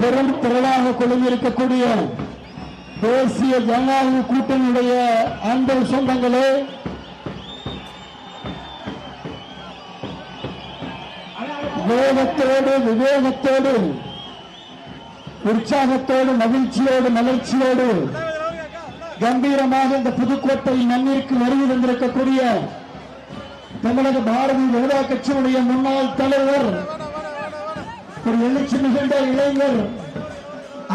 பெரும் திரளாக கொண்டிருக்கக்கூடிய தேசிய ஜனநாயக கூட்டணியுடைய அன்பு சொந்தங்களே, வேகத்தோடு விவேகத்தோடு உற்சாகத்தோடு மகிழ்ச்சியோடு மலர்ச்சியோடு கம்பீரமாக இந்த புதுக்கோட்டை மண்ணிற்கு வருகை தந்திருக்கக்கூடிய தமிழக பாரதிய ஜனதா கட்சியினுடைய முன்னாள் தலைவர், ஒரு எழுச்சி மிகுந்த இளைஞர்,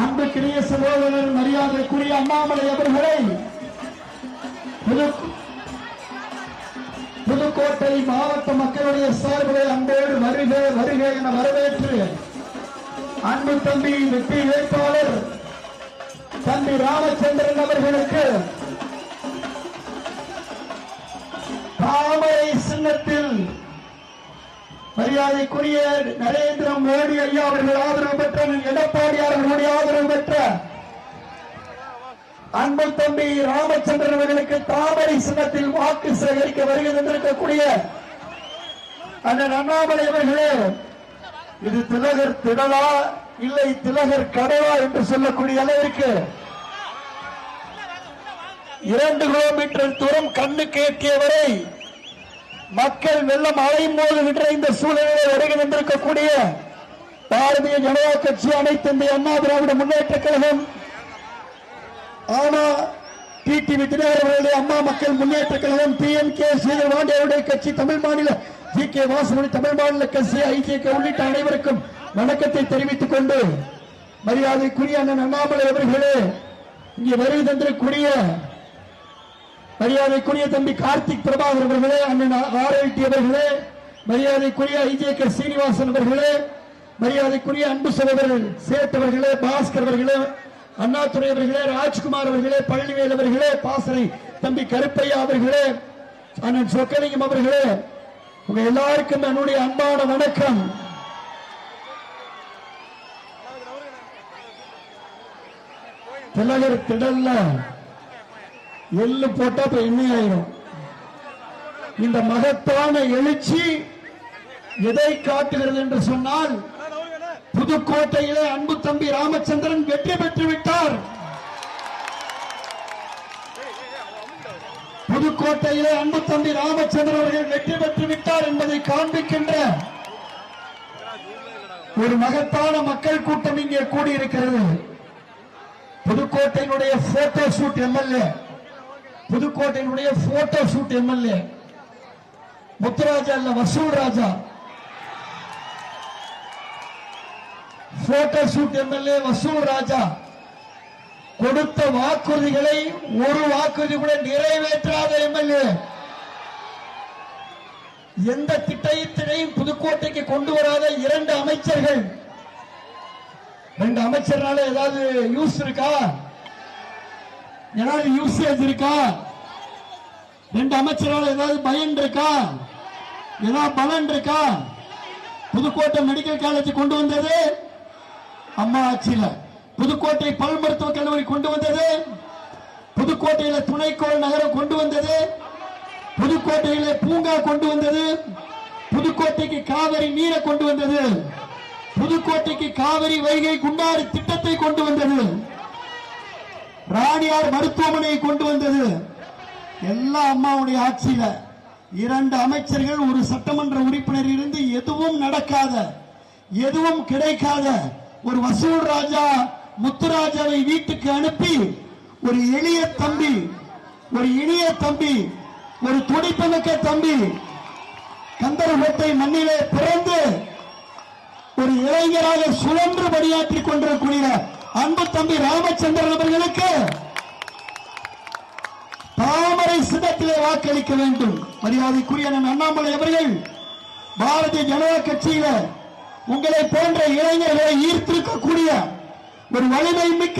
அன்புக்கிரிய சகோதரர் மரியாதைக்குரிய அண்ணாமலை அவர்களை புதுக்கோட்டை மாவட்ட மக்களுடைய சார்பில் அன்போடு வருக வருக என வரவேற்று அன்பு தம்பி வெற்றி வேட்பாளர் தம்பி ராமச்சந்திரன் அவர்களுக்கு தாமரை சின்னத்தில் மரியாதைக்குரிய நரேந்திர மோடி ஐயா அவர்கள் ஆதரவு பெற்ற, எடப்பாடி அவர்களுடைய ஆதரவு பெற்ற அன்பு தம்பி ராமச்சந்திரன் அவர்களுக்கு தாமரை சின்னத்தில் வாக்கு சேகரிக்க வருகின்றிருக்கக்கூடிய அண்ணன் அண்ணாமலை அவர்களே, இது திலகர் திடலா இல்லை திலகர் கடலா என்று சொல்லக்கூடிய அளவிற்கு 2 கிலோமீட்டர் தூரம் கண்ணுக்கு எட்டிய வரை மக்கள் வெள்ளம் அலையும் போது விடுற இந்த சூழலில் வருகின்றிருக்கக்கூடிய பாரதிய ஜனதா கட்சி, அனைத்து இந்திய அண்ணா திராவிட முன்னேற்ற கழகம், ஆனா டிடிவி தினகரனுடைய அம்மா மக்கள் முன்னேற்ற கழகம், PMK ஸ்ரீதர்வாண்டியாருடைய கட்சி, தமிழ் மாநில GK வாசமணி தமிழ் மாநில கட்சி, IJK உள்ளிட்ட அனைவருக்கும் வணக்கத்தை தெரிவித்துக் கொண்டு, மரியாதைக்குரிய அண்ணன் அண்ணாமலை அவர்களே, இங்கே வருகை தந்திருக்கூடிய மரியாதைக்குரிய தம்பி கார்த்திக் பிரபாகர் அவர்களே, அண்ணன் ஆர்எல்டி அவர்களே, மரியாதைக்குரிய IJK சீனிவாசன் அவர்களே, மரியாதைக்குரிய அன்பு சகோதரர் சேட் அவர்களே, பாஸ்கர் அவர்களே, அண்ணாதுரை அவர்களே, ராஜ்குமார் அவர்களே, பழனிவேல் அவர்களே, பாசறை தம்பி கருப்பையா அவர்களே, அண்ணன் சொக்கலிங்கம் அவர்களே, உங்க எல்லாருக்கும் என்னுடைய அன்பான வணக்கம். திலகர் திடல்ல எள்ளு போட்டா இப்ப எண்ணெய் ஆயிரும். இந்த மகத்தான எழுச்சி எதை காட்டுகிறது என்று சொன்னால், புதுக்கோட்டையிலே அன்பு தம்பி ராமச்சந்திரன் வெற்றி பெற்று விட்டார். புதுக்கோட்டையிலே அன்பு தம்பி ராமச்சந்திரன் அவர்கள் வெற்றி பெற்று விட்டார் என்பதை காண்பிக்கின்ற ஒரு மகத்தான மக்கள் கூட்டம் இங்கே கூடியிருக்கிறது. புதுக்கோட்டையினுடைய போட்டோ ஷூட் எம்எல்ஏ, புதுக்கோட்டையினுடைய போட்டோ ஷூட் எம்எல்ஏ முத்துராஜா இல்ல வசூல் ராஜா, போட்டோ ஷூட் எம்எல்ஏ வசூல் ராஜா கொடுத்த வாக்குறுதிகளை ஒரு வாக்குறுதி கூட நிறைவேற்றாத எம்எல்ஏ, எந்த திட்டத்தையும் புதுக்கோட்டைக்கு கொண்டு வராத 2 அமைச்சர்கள். 2 அமைச்சர்னால ஏதாவது யூஸ் இருக்கா? ஏதாவது யூசேஜ் இருக்கா? 2 அமைச்சரால் ஏதாவது பயன் இருக்கா? ஏதாவது பலன் இருக்கா? புதுக்கோட்டை மெடிக்கல் காலேஜ் கொண்டு வந்தது அம்மா ஆட்சியில, புதுக்கோட்டை பல் மருத்துவக் கல்லூரி கொண்டு வந்தது, புதுக்கோட்டையில துணைக்கோள் நகரம் கொண்டு வந்தது, புதுக்கோட்டையில பூங்கா கொண்டு வந்தது, புதுக்கோட்டைக்கு காவிரி நீரை கொண்டு வந்தது, புதுக்கோட்டைக்கு காவிரி வைகை குண்டாறு திட்டத்தை கொண்டு வந்தது, ராணியார் மருத்துவமனையை கொண்டு வந்தது. எல்லா அம்மாவுடைய ஆட்சியில 2 அமைச்சர்கள், ஒரு சட்டமன்ற உறுப்பினர் இருந்து எதுவும் நடக்காத, எதுவும் கிடைக்காத ஒரு வசூல் ராஜா முத்துராஜாவை வீட்டுக்கு அனுப்பி, ஒரு எளிய தம்பி, ஒரு இனிய தம்பி, ஒரு துடிப்புமிக்க தம்பி, கந்தரகோட்டை மண்ணிலே பிறந்து ஒரு இளைஞராக சுழன்று பணியாற்றிக் கொண்டிருக்கூடிய அன்பு தம்பி ராமச்சந்திரன் அவர்களுக்கு தாமரை சின்னத்திலே வாக்களிக்க வேண்டும். மரியாதைக்குரிய அண்ணாமலை அவர்கள் பாரதிய ஜனதா கட்சியில உங்களை போன்ற இளைஞர்களை ஈர்த்திருக்கக்கூடிய ஒரு வலிமை மிக்க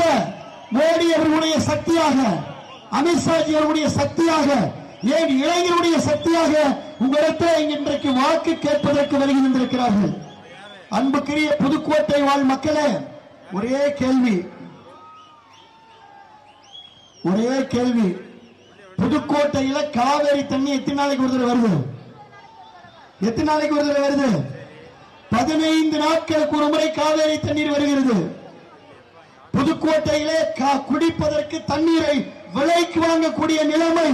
மோடி அவர்களுடைய சக்தியாக, அமித்ஷாஜி அவர்களுடைய சக்தியாக, ஏன் இளைஞருடைய சக்தியாக உங்களிடத்தில் இன்றைக்கு வாக்கு கேட்பதற்கு வருகின்றிருக்கிறார்கள். அன்புக்குரிய புதுக்கோட்டை வாழ் மக்களே, ஒரே கேள்வி, புதுக்கோட்டையில காவேரி தண்ணி எத்தனை நாளைக்கு ஒரு தடவை வருது? எத்தனை நாளைக்கு ஒரு தடவை வருது? 15 நாட்களுக்கு ஒரு முறை காவேரி தண்ணீர் வருகிறது. புதுக்கோட்டையிலே குடிப்பதற்கு தண்ணீரை விலைக்கு வாங்கக்கூடிய நிலைமை.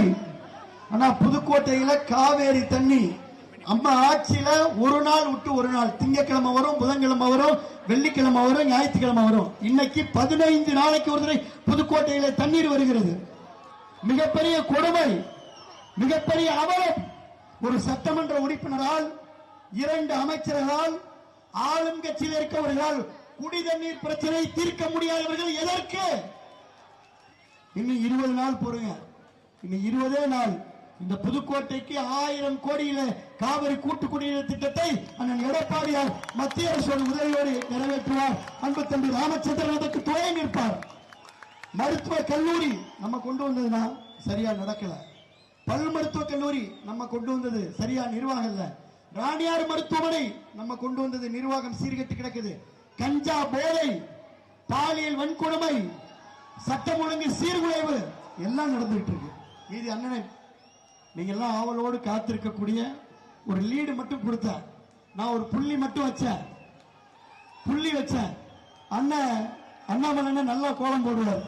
ஆனா புதுக்கோட்டையில காவேரி தண்ணி அம்மா ஆட்சியில ஒரு நாள் விட்டு ஒரு நாள், திங்கக்கிழமை வரும், புதன்கிழமை வரும், வெள்ளிக்கிழமை வரும், ஞாயிற்றுக்கிழமை வரும். இன்னைக்கு 15 நாளைக்கு ஒரு தடவை புதுக்கோட்டையில தண்ணீர் வருகிறது. மிகப்பெரிய கொடுமை, மிகப்பெரிய அவலம். ஒரு சட்டமன்ற உறுப்பினரால், 2 அமைச்சர்களால், ஆளும் கட்சியில் இருக்கவர்களால் குடி தண்ணீர் பிரச்சனை தீர்க்க முடியாதவர்கள் எதற்கு? இன்னும் 20 நாள் பொறுங்க. இன்னும் 20 நாள் இந்த புதுக்கோட்டைக்கு 1000 கோடியில காவிரி கூட்டு குடிநீர் திட்டத்தை அண்ணன் எடப்பாடியார் மத்திய அரசு உதவியோடு நிறைவேற்றுவார். அன்பு தம்பி ராமச்சந்திரன் அதற்கு துணை நிற்பார். மருத்துவ கல்லூரி நம்ம கொண்டு வந்ததுன்னா சரியா நடக்கல. பல் மருத்துவ கல்லூரி நம்ம கொண்டு வந்தது சரியா நிர்வாகம் இல்ல. ராணியார் மருத்துவமனை நம்ம கொண்டு வந்தது நிர்வாகம் சீர்கெட்டு கிடக்குது. கஞ்சா போதை, பாலியல் வன்கொடுமை, சட்டம் ஒழுங்கு சீர்குலைவு எல்லாம் நடந்துட்டு இருக்கு. இது அண்ணனை நீங்க எல்லாம் ஆவலோடு காத்திருக்கக்கூடிய ஒரு லீடு மட்டும் கொடுத்த, நான் ஒரு புள்ளி மட்டும் வச்சேன். அண்ணன் அண்ணாமலை நல்லா கோலம் போடுவார்.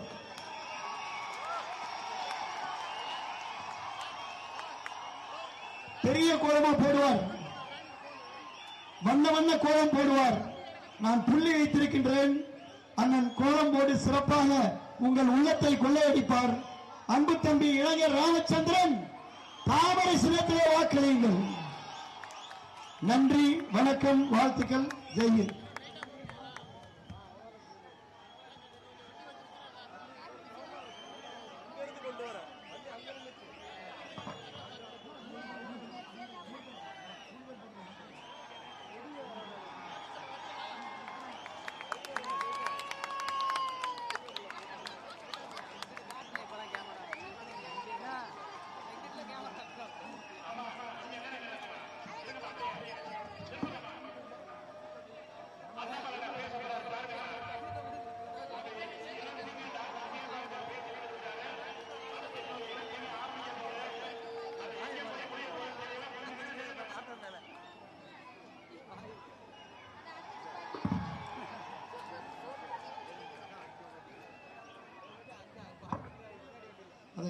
பெரிய கோலமா போடுவார், வண்ண வண்ண கோலம் போடுவார். நான் புள்ளி வைத்திருக்கின்றேன். அண்ணன் கோலம் போடு சிறப்பாக உங்கள் உள்ளத்தை கொள்ளையடிப்பார். அன்பு தம்பி இளைஞர் ராமச்சந்திரன் தாமரை சின்னத்திலே வாக்களியுங்கள். நன்றி, வணக்கம், வாழ்த்துக்கள், ஜெய்ஹிந்த்.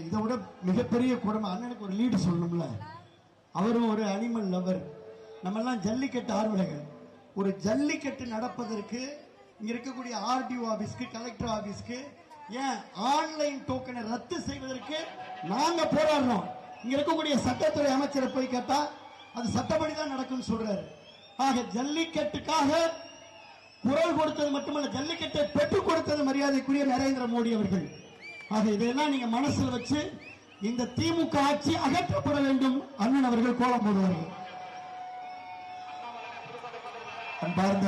இதை விட மிகப்பெரிய கொடுமை. அண்ணனுக்கு ஒரு லீடு சொல்லணும்ல. அவரும் ஒரு அனிமல் லவர். நம்ம எல்லாம் ஜல்லிக்கட்டு ஆர்வலர்கள். ஒரு ஜல்லிக்கட்டு நடப்பதற்கு இங்க இருக்கக்கூடிய ஆர்டிஓ ஆபீஸ்க்கு, கலெக்டர் ஆபீஸ்க்கு, ஏன் ஆன்லைன் டோக்கனை ரத்து செய்வதற்கு நாங்க போராடுறோம். இங்க இருக்கக்கூடிய சட்டத்துறை அமைச்சரை போய் கேட்டா அது சட்டப்படி தான் நடக்கும் சொல்றாரு. ஆக ஜல்லிக்கட்டுக்காக குரல் கொடுத்தது மட்டுமல்ல, ஜல்லிக்கட்டை பெற்றுக் கொடுத்தது மரியாதைக்குரிய நரேந்திர மோடி அவர்கள். ஆக இதெல்லாம் நீங்க மனசில் வச்சு இந்த திமுக ஆட்சி அகற்றப்பட வேண்டும். அண்ணன் அவர்கள் கோலம் போடுவார்கள். அன்பார்ந்த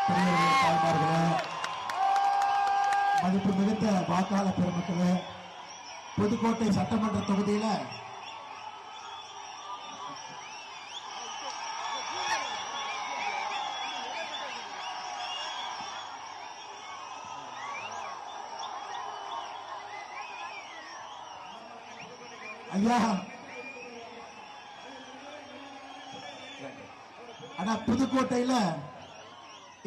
தாய்மார்களே, மதிப்பு மிகுந்த வாக்காளர் பெருமக்களே, புதுக்கோட்டை சட்டமன்ற தொகுதியில ஐயா, ஆனா புதுக்கோட்டையில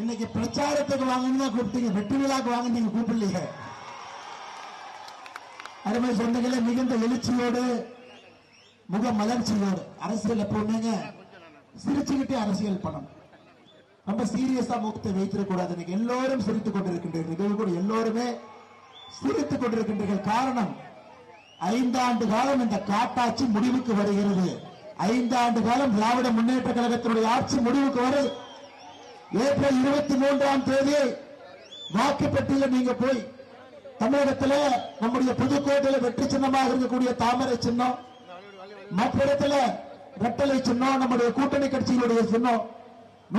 இன்னைக்கு பிரச்சாரத்துக்கு வாங்கன்னு தான் கூப்பிட்டீங்க, வெற்றி விழாக்கு வாங்க நீங்க கூப்பிடலீங்க. அருமை சொந்தங்களே, மிகுந்த எழுச்சியோடு முக மலர்ச்சியோடு அரசியல் எப்பவுமே சிரிச்சுக்கிட்டே அரசியல் பண்ணணும். ரொம்ப சீரியஸா முகத்தை வைத்திருக்கூடாது. இன்னைக்கு எல்லோரும் சிரித்துக் கொண்டிருக்கின்றீர்கள். எல்லோருமே சிரித்துக் கொண்டிருக்கின்றீர்கள். காரணம், 5 ஆண்டு காலம் இந்த காட்டாட்சி முடிவுக்கு வருகிறது. 5 ஆண்டு காலம் திராவிட முன்னேற்ற கழகத்தினுடைய ஆட்சி முடிவுக்கு வருது. ஏப்ரல் 23ஆம் தேதி வாக்குப்பெட்டியில் நீங்க போய் தமிழகத்தில் நம்முடைய புதுக்கோட்டையில் வெற்றி சின்னமாக இருக்கக்கூடிய தாமரை சின்னம், மற்ற இடத்துல ரெட்டலை சின்னம், நம்முடைய கூட்டணி கட்சிகளுடைய சின்னம்,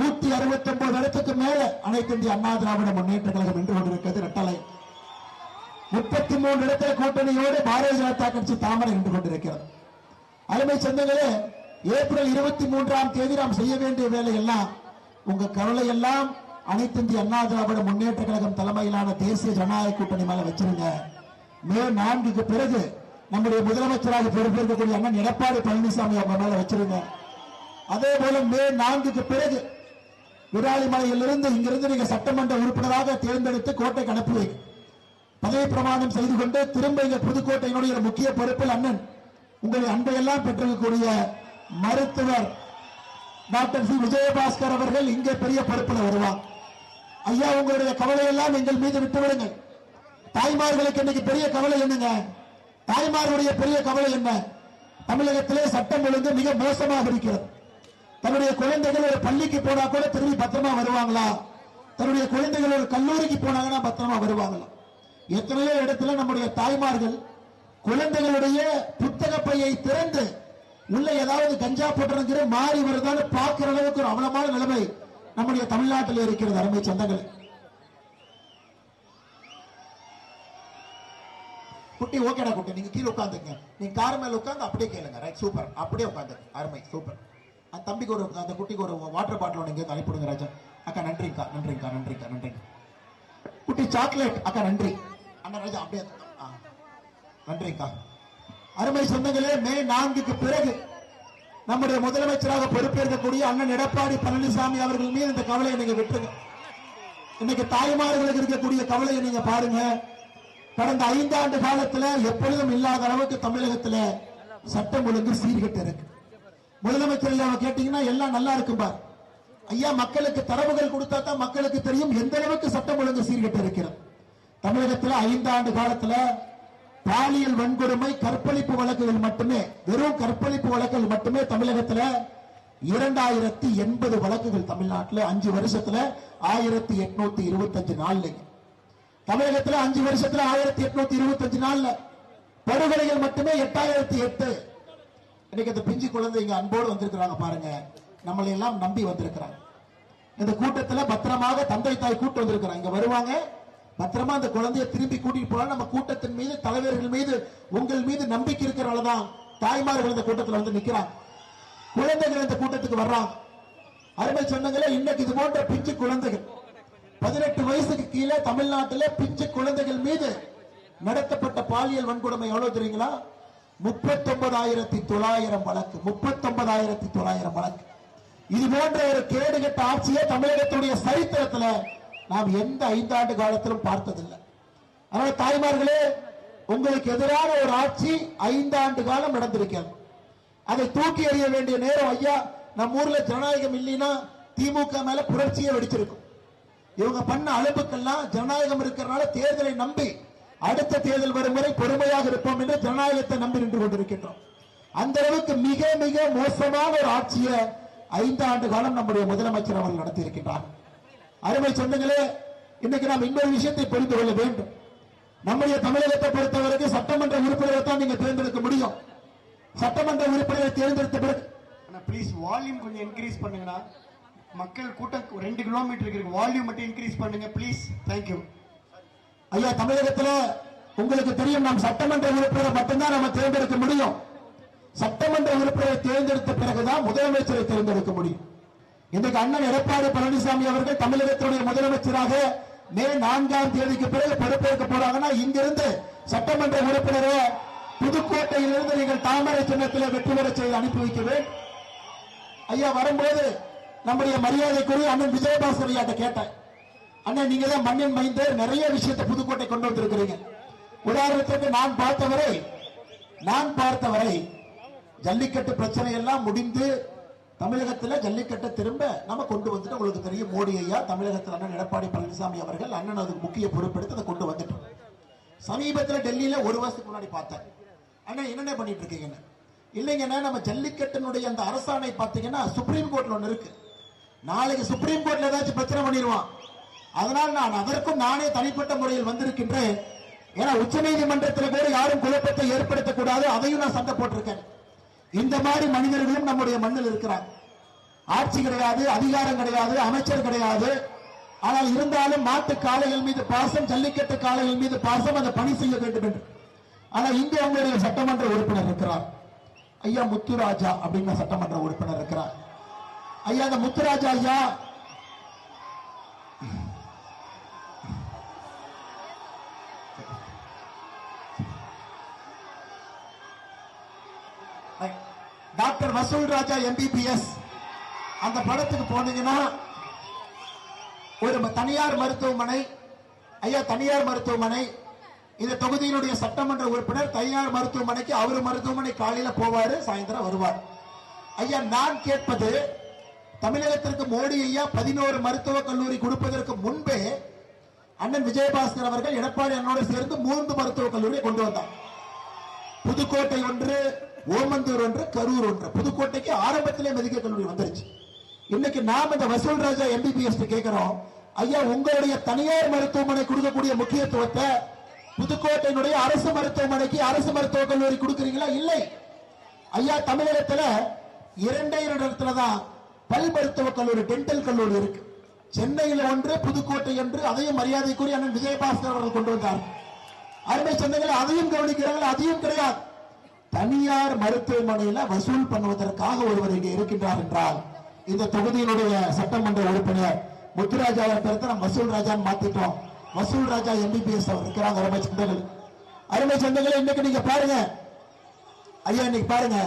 169 இடத்துக்கு மேல அனைத்து இந்திய அண்ணா திராவிட முன்னேற்ற கழகம் நின்று கொண்டிருக்கிறது. ரெட்டலை 33 இடத்துல கூட்டணியோடு பாரதிய ஜனதா கட்சி தாமரை நின்று கொண்டிருக்கிறது. அருமை சொந்தங்களே, ஏப்ரல் 23ஆம் தேதி நாம் செய்ய வேண்டிய வேலை எல்லாம், உங்க கவலை எல்லாம் அனைத்து இந்திய அண்ணா திராவிட முன்னேற்ற கழகம் தலைமையிலான தேசிய ஜனநாயக கூட்டணி மேல வச்சிருங்க. மே 4க்கு பிறகு நம்முடைய முதலமைச்சராக பொறுப்பேற்கக்கூடிய அண்ணன் எடப்பாடி பழனிசாமி அவங்க மேல வச்சிருங்க. அதே போல மே 4க்கு பிறகு விராலிமலையிலிருந்து இங்கிருந்து நீங்க சட்டமன்ற உறுப்பினராக தேர்ந்தெடுத்து கோட்டைக்கு அனுப்புவீங்க. பதவி பிரமாணம் செய்து கொண்டு திரும்ப இங்க புதுக்கோட்டையினுடைய முக்கிய பொறுப்பில் அண்ணன் உங்களுடைய அன்பையெல்லாம் பெற்றிருக்கக்கூடிய மருத்துவர் டாக்டர் சி விஜயபாஸ்கர் அவர்கள் இங்கே பெரிய பொறுப்பில் வருவார். ஐயா, உங்களுடைய கவலையெல்லாம் எங்கள் மீது விட்டுவிடுங்கள். தாய்மார்களுக்கு இன்னைக்கு பெரிய கவலை என்னங்க? தாய்மார்களுடைய பெரிய கவலை என்ன? தமிழகத்திலே சட்டம் ஒழுங்கு மிக மோசமாக இருக்கிறது. தன்னுடைய குழந்தைகள் ஒரு பள்ளிக்கு போனா கூட திரும்பி பத்திரமா வருவாங்களா? தன்னுடைய குழந்தைகள் ஒரு கல்லூரிக்கு போனாங்கன்னா பத்திரமா வருவாங்களா? எத்தனையோ இடத்துல நம்முடைய தாய்மார்கள் குழந்தைகளுடைய புத்தக பையை திறந்து உள்ள ஏதாவது கஞ்சா போட்டுங்கிற மாறி வருதான்னு பார்க்கிற அளவுக்கு ஒரு அவலமான நிலைமை நம்முடைய தமிழ்நாட்டில் இருக்கிறது. அருமை சொந்தங்கள், குட்டி ஓகேடா குட்டி, நீங்க கீழே உட்காந்துங்க. நீங்க கார் மேல உட்காந்து அப்படியே கேளுங்க. Right, super. அப்படியே உட்காந்து அருமை, சூப்பர். அந்த தம்பிக்கு ஒரு, அந்த குட்டிக்கு ஒரு வாட்டர் பாட்டில் நீங்க அனுப்பிடுங்க ராஜா. அக்கா நன்றிங்கக்கா, நன்றிங்கக்கா, நன்றிங்கக்கா, நன்றிங்க. குட்டி சாக்லேட் அக்கா நன்றி. அண்ணா ராஜா அப்படியே நன்றிங்கக்கா. அருமை சொந்தங்களே, மே 4க்கு பிறகு நம்முடைய முதலமைச்சராக பொறுப்பேற்கக்கூடிய அண்ணன் எடப்பாடி பழனிசாமி அவர்கள் மீது இந்த கவலையை நீங்க விட்டுருங்க. இன்னைக்கு தாய்மார்களுக்கு இருக்கக்கூடிய கவலையை நீங்க பாருங்க. கடந்த 5 ஆண்டு காலத்துல எப்பொழுதும் இல்லாத அளவுக்கு தமிழகத்துல சட்டம் ஒழுங்கு சீர்கெட்டு இருக்கு. முதலமைச்சர் கேட்டீங்கன்னா எல்லாம் நல்லா இருக்கும் பார். ஐயா, மக்களுக்கு தரவுகள் கொடுத்தா தான் மக்களுக்கு தெரியும் எந்த அளவுக்கு சட்டம் ஒழுங்கு சீர்கெட்டு இருக்கிறது. தமிழகத்துல 5 ஆண்டு காலத்துல பாலியல் வன்கொடுமை கற்பழிப்பு வழக்குகள் மட்டுமே, வெறும் கற்பழிப்பு வழக்குகள் மட்டுமே தமிழகத்துல 2080 வழக்குகள். தமிழ்நாட்டில் 5 வருஷத்துல 1825 நாள். தமிழகத்தில் 5 வருஷத்துல 1825 நாள்ல படுகொலைகள் மட்டுமே 8008. இன்னைக்கு அந்த பிஞ்சு குழந்தைங்க அன்போடு வந்திருக்கிறாங்க பாருங்க. நம்மளை எல்லாம் நம்பி வந்திருக்கிறாங்க. இந்த கூட்டத்தில் பத்திரமாக தந்தை தாய் கூட்டு வந்திருக்கிறாங்க. இங்க வருவாங்க, பத்திரமா அந்த குழந்தைய திரும்பி கூட்டிட்டு போலாம். நம்ம கூட்டத்தின் மீது, தலைவர்கள் மீது, உங்கள் மீது நம்பிக்கை இருக்கிறனாலதான் தாய்மார்கள் இந்த கூட்டத்தில் வந்து நிக்கிறாங்க. குழந்தைகள் இந்த கூட்டத்துக்கு வர்றாங்க. அருமை சொந்தங்களே, இன்னைக்கு இது போன்ற பிஞ்சு குழந்தைகள் 18 வயசுக்கு கீழே தமிழ்நாட்டில் பிஞ்சு குழந்தைகள் மீது நடத்தப்பட்ட பாலியல் வன்கொடுமை எவ்வளவு தெரியுங்களா? 39,900 வழக்கு. 39,900 வழக்கு. இது போன்ற ஒரு கேடுகட்ட ஆட்சியை தமிழகத்துடைய சரித்திரத்தில் நாம் எந்த 5 ஆண்டு காலத்திலும் பார்த்ததில்லை. அதனால தாய்மார்களே, உங்களுக்கு எதிரான ஒரு ஆட்சி 5 ஆண்டு காலம் நடந்திருக்கிறது. அதை தூக்கி எறிய வேண்டிய நேரம். ஐயா, நம்ம ஊர்ல ஜனநாயகம் இல்லைன்னா திமுக மேல புரட்சியை வெடிச்சிருக்கும். இவங்க பண்ண அலுப்புக்கெல்லாம் ஜனநாயகம் இருக்கிறனால தேர்தலை நம்பி அடுத்த தேர்தல் வரும் வரை பொறுமையாக இருப்போம் என்று ஜனநாயகத்தை நம்பி நின்று கொண்டிருக்கின்றோம். அந்த அளவுக்கு மிக மிக மோசமான ஒரு ஆட்சியை 5 ஆண்டு காலம் நம்முடைய முதலமைச்சர் அவர்கள் நடத்தி இருக்கின்றார். அருமை சொந்தங்களே, இன்னைக்கு நாம் இன்னொரு விஷயத்தை புரிந்து கொள்ள வேண்டும். நம்முடைய தமிழகத்தை பொறுத்தவரைக்கும் சட்டமன்ற உறுப்பினரை தான் நீங்க தேர்ந்தெடுக்க முடியும். சட்டமன்ற உறுப்பினரை தேர்ந்தெடுத்த பிறகு ப்ளீஸ் வால்யூம் கொஞ்சம் இன்க்ரீஸ் பண்ணுங்கண்ணா. மக்கள் கூட்டம் 2 கிலோமீட்டர் இருக்கு. வால்யூம் மட்டும் இன்க்ரீஸ் பண்ணுங்க ப்ளீஸ். தேங்க்யூ. ஐயா, தமிழகத்தில் உங்களுக்கு தெரியும், நாம் சட்டமன்ற உறுப்பினரை மட்டும்தான் நம்ம தேர்ந்தெடுக்க முடியும். சட்டமன்ற உறுப்பினரை தேர்ந்தெடுத்த பிறகுதான் முதலமைச்சரை தேர்ந்தெடுக்க முடியும். இன்றைக்கு அண்ணன் எடப்பாடி பழனிசாமி அவர்கள் தமிழகத்துடைய முதலமைச்சராக மே 4ஆம் தேதிக்கு பிறகு பொறுப்பேற்க போறாங்கன்னா, இங்கிருந்து சட்டமன்ற உறுப்பினரை புதுக்கோட்டையிலிருந்து நீங்கள் தாமரை சின்னத்தில் வெற்றி பெற செய்து அனுப்பி வைக்க வேண்டும். ஐயா, வரும்போது நம்முடைய மரியாதைக்குரிய அண்ணன் விஜயபாஸ்கர் ஐயாட்ட கேட்டேன். அண்ணன், நீங்க தான் மண்ணின் மைந்தர், நிறைய விஷயத்தை புதுக்கோட்டை கொண்டு வந்திருக்கிறீங்க. உதாரணத்துக்கு நான் பார்த்தவரை ஜல்லிக்கட்டு பிரச்சனை எல்லாம் முடிந்து தமிழகத்தில் ஜல்லிக்கட்டை திரும்ப நம்ம கொண்டு வந்துட்டு, உங்களுக்கு தெரியும், மோடி ஐயா தமிழகத்தில் அண்ணன் எடப்பாடி பழனிசாமி அவர்கள் அண்ணன் அதுக்கு முக்கிய பொறுப்பெடுத்து அதை கொண்டு வந்துட்டோம். சமீபத்தில் டெல்லியில 1 வருஷத்துக்கு முன்னாடி பார்த்தேன். அண்ணன் என்னென்ன பண்ணிட்டு இருக்கீங்கன்னு. இல்லைங்கன்னா நம்ம ஜல்லிக்கட்டினுடைய அந்த அரசாணை பார்த்தீங்கன்னா சுப்ரீம் கோர்ட்ல ஒன்று இருக்கு. நாளைக்கு சுப்ரீம் கோர்ட்ல ஏதாச்சும் பிரச்சனை பண்ணிடுவான். அதனால் நான் அதற்கும் நானே தனிப்பட்ட முறையில் வந்திருக்கின்றேன். ஏன்னா உச்ச நீதிமன்றத்தில் கூட யாரும் குழப்பத்தை ஏற்படுத்தக்கூடாது, அதையும் நான் சண்டை போட்டிருக்கேன். இந்த மாதிரி மனிதர்களும் நம்முடைய மண்ணில் இருக்கிறார். ஆட்சி கிடையாது, அதிகாரம் கிடையாது, அமைச்சர் கிடையாது. ஆனால் இருந்தாலும் மாட்டு காளைகள் மீது பாசம், ஜல்லிக்கட்டு காளைகள் மீது பாசம், அதை பணி செய்ய வேண்டும் என்று. ஆனால் இங்கே அவங்களுடைய சட்டமன்ற உறுப்பினர் இருக்கிறார் ஐயா முத்துராஜா அப்படிங்கிற சட்டமன்ற உறுப்பினர் இருக்கிறார். ஐயா, அந்த முத்துராஜா ஐயா டாக்டர் வசூல் ராஜா MBBS அந்த படத்துக்கு போனீங்கன்னா ஒரு தனியார் மருத்துவமனை, ஐயா தனியார் மருத்துவமனை, இந்த தொகுதியினுடைய சட்டமன்ற உறுப்பினர் தனியார் மருத்துவமனைக்கு அவர் மருத்துவமனை காலையில போவாரு, சாயந்தரம் வருவார். ஐயா நான் கேட்பது, தமிழகத்திற்கு மோடி ஐயா 11 மருத்துவக் கல்லூரி கொடுப்பதற்கு முன்பே அண்ணன் விஜயபாஸ்கர் அவர்கள் எடப்பாடி அண்ணோடு சேர்ந்து 3 மருத்துவக் கல்லூரியை கொண்டு வந்தார். புதுக்கோட்டை ஒன்று, ஓமந்தூர் ஒன்று, கரூர் ஒன்று. புதுக்கோட்டைக்கு ஆரம்பத்திலே மெடிக்கல் கல்லூரி வந்துருச்சு. இன்னைக்கு நாம் இந்த வசூல் ராஜா MBBS கேட்கிறோம், ஐயா உங்களுடைய தனியார் மருத்துவமனை கொடுக்கக்கூடிய முக்கியத்துவத்தை புதுக்கோட்டையினுடைய அரசு மருத்துவமனைக்கு அரசு மருத்துவக் கல்லூரி கொடுக்கிறீங்களா? இல்லை. ஐயா தமிழகத்துல 2 இடத்துல தான் பல் மருத்துவக் கல்லூரி, டென்டல் கல்லூரி இருக்கு. சென்னையில் ஒன்று, புதுக்கோட்டை ஒன்று. அதையும் மரியாதைக்குரிய அண்ணன் விஜயபாஸ்கர் அவர்கள் கொண்டு வந்தார். அருமை சொந்தங்களை அதையும் கவனிக்கிறார்கள். அதையும் கிடையாது. தனியார் மருத்துவமனையில வசூல் பண்ணுவதற்காக ஒருவர் இங்கே இருக்கின்றார் என்றால் இந்த தொகுதியினுடைய சட்டமன்ற உறுப்பினர் முத்துராஜா பேரத்தை நம்ம வசூல் ராஜான்னு மாத்திட்டோம். வசூல் ராஜா MBBS அவர் இருக்கிறாங்க. அருமை சொந்தங்கள், அருமை சொந்தங்களை இன்னைக்கு நீங்க பாருங்க ஐயா, இன்னைக்கு பாருங்க,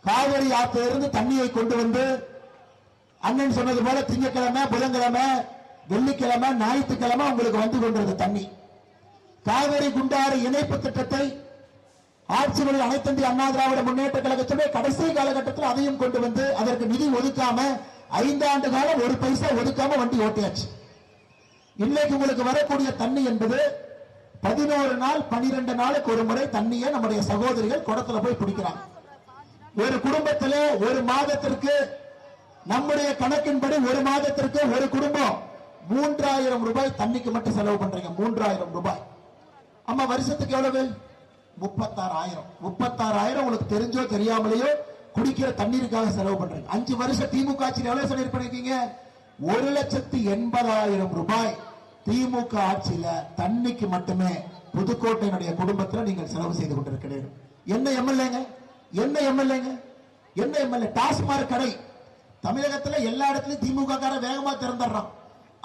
காவிரி ஆற்றிலிருந்து தண்ணியை கொண்டு வந்து அண்ணன் சொன்னது போல திங்கட்கிழமை, புதன்கிழமை, வெள்ளிக்கிழமை, ஞாயிற்றுக்கிழமை உங்களுக்கு வந்து கொண்டிருந்த தண்ணி. காவிரி குண்டாறு இணைப்பு திட்டத்தை ஆட்சிகளில் அனைத்திந்திய அண்ணா திராவிட முன்னேற்ற கழகத்துடைய கடைசி காலகட்டத்தில் அதையும் கொண்டு வந்து அதற்கு நிதி ஒதுக்காம 5 ஆண்டு காலம் ஒரு பைசா ஒதுக்காம வண்டி ஓட்டியாச்சு. இன்னைக்கு உங்களுக்கு வரக்கூடிய தண்ணி என்பது 11 நாள் 12 நாளுக்கு ஒரு முறை தண்ணியை நம்முடைய சகோதரிகள் குடத்துல போய் பிடிக்கிறாங்க. ஒரு குடும்பத்திலே ஒரு மாதத்திற்கு நம்முடைய கணக்கின்படி ஒரு மாதத்திற்கு ஒரு குடும்பம் 3000 ரூபாய் தண்ணிக்கு மட்டும் செலவு பண்றீங்க. 3000 ரூபாய். அம்மா வருஷத்துக்கு எவ்வளவு? 36,000. 36,000 உங்களுக்கு தெரிஞ்சோ தெரியாமலேயோ குடிக்கிற தண்ணீருக்காக செலவு பண்றீங்க. 5 வருஷம் திமுக ஆட்சியில் எவ்வளவு செலவு பண்ணிருக்கீங்க? 1,80,000 ரூபாய் திமுக ஆட்சியில தண்ணிக்கு மட்டுமே புதுக்கோட்டையினுடைய குடும்பத்தில் நீங்கள் செலவு செய்து கொண்டிருக்கிறீர்கள். என்ன எம்எல்ஏங்க? என்ன எம்எல்ஏங்க? என்ன எம்எல்ஏ? டாஸ்மாக் கடை தமிழகத்தில் எல்லா இடத்துலயும் திமுக கார வேகமா திறந்துடுறான்.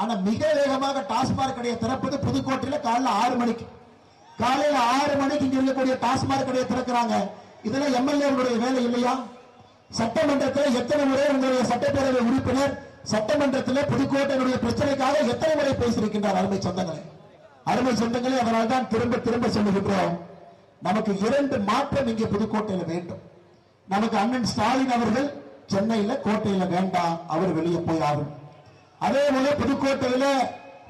ஆனா மிக வேகமாக டாஸ்மாக் கடையை திறப்பது புதுக்கோட்டையில காலையில 6 மணிக்கு. காலையில 6 மணிக்கு இங்க இருக்கக்கூடிய டாஸ்மாக் கடையை திறக்கிறாங்க. இதெல்லாம் எம்எல்ஏ வேலை இல்லையா? சட்டமன்றத்தில் எத்தனை முறை உங்களுடைய சட்டப்பேரவை உறுப்பினர் சட்டமன்றத்தில் புதுக்கோட்டையினுடைய பிரச்சனைக்காக எத்தனை முறை பேசியிருக்கின்றார்? அருமை சொந்தங்களே, அருமை சொந்தங்களே, அதனால் தான் திரும்ப திரும்ப சொல்லுகின்றோம், நமக்கு 2 மாற்றம் இங்கே புதுக்கோட்டையில் வேண்டும். நமக்கு அண்ணன் ஸ்டாலின் அவர்கள் சென்னையில கோட்டையில வேண்டாம், அவர் வெளியே போய் ஆகும். அதே போல புதுக்கோட்டையில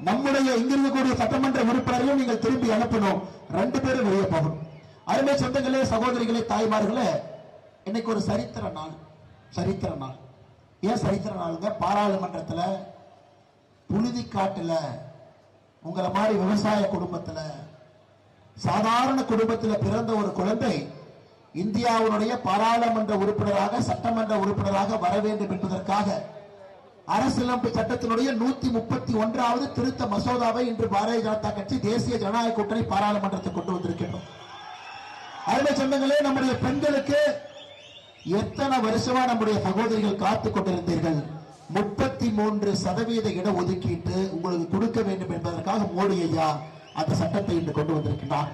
நம்முடைய இங்கிருக்கக்கூடிய சட்டமன்ற உறுப்பினரையும் நீங்கள் திரும்பி அனுப்பணும். 2 பேரும் வெளியே போகணும். அருமை சொந்தங்களே, சகோதரிகளே, தாய்மார்களே, இன்னைக்கு ஒரு சரித்திர நாள். சரித்திர நாள். ஏன் சரித்திர நாளுங்க? பாராளுமன்றத்தில் புழுதிக்காட்டுல உங்களை மாதிரி விவசாய குடும்பத்துல சாதாரண குடும்பத்தில் பிறந்த ஒரு குழந்தை இந்தியாவுடைய பாராளுமன்ற உறுப்பினராக சட்டமன்ற உறுப்பினராக வர வேண்டும் என்பதற்காக அரசியலமைப்பு சட்டத்தினுடைய 131வது திருத்த மசோதாவை இன்று பாரதிய ஜனதா கட்சி தேசிய ஜனநாயக கூட்டணி பாராளுமன்றத்தில் கொண்டு வந்திருக்கின்றோம். அருமை சொந்தங்களே, நம்முடைய பெண்களுக்கு எத்தனை வருஷமா நம்முடைய சகோதரிகள் காத்துக் கொண்டிருந்தீர்கள். 33% இட ஒதுக்கீட்டு உங்களுக்கு கொடுக்க வேண்டும் என்பதற்காக மோடி ஐயா அந்த சட்டத்தை இன்று கொண்டு வந்திருக்கிறார்.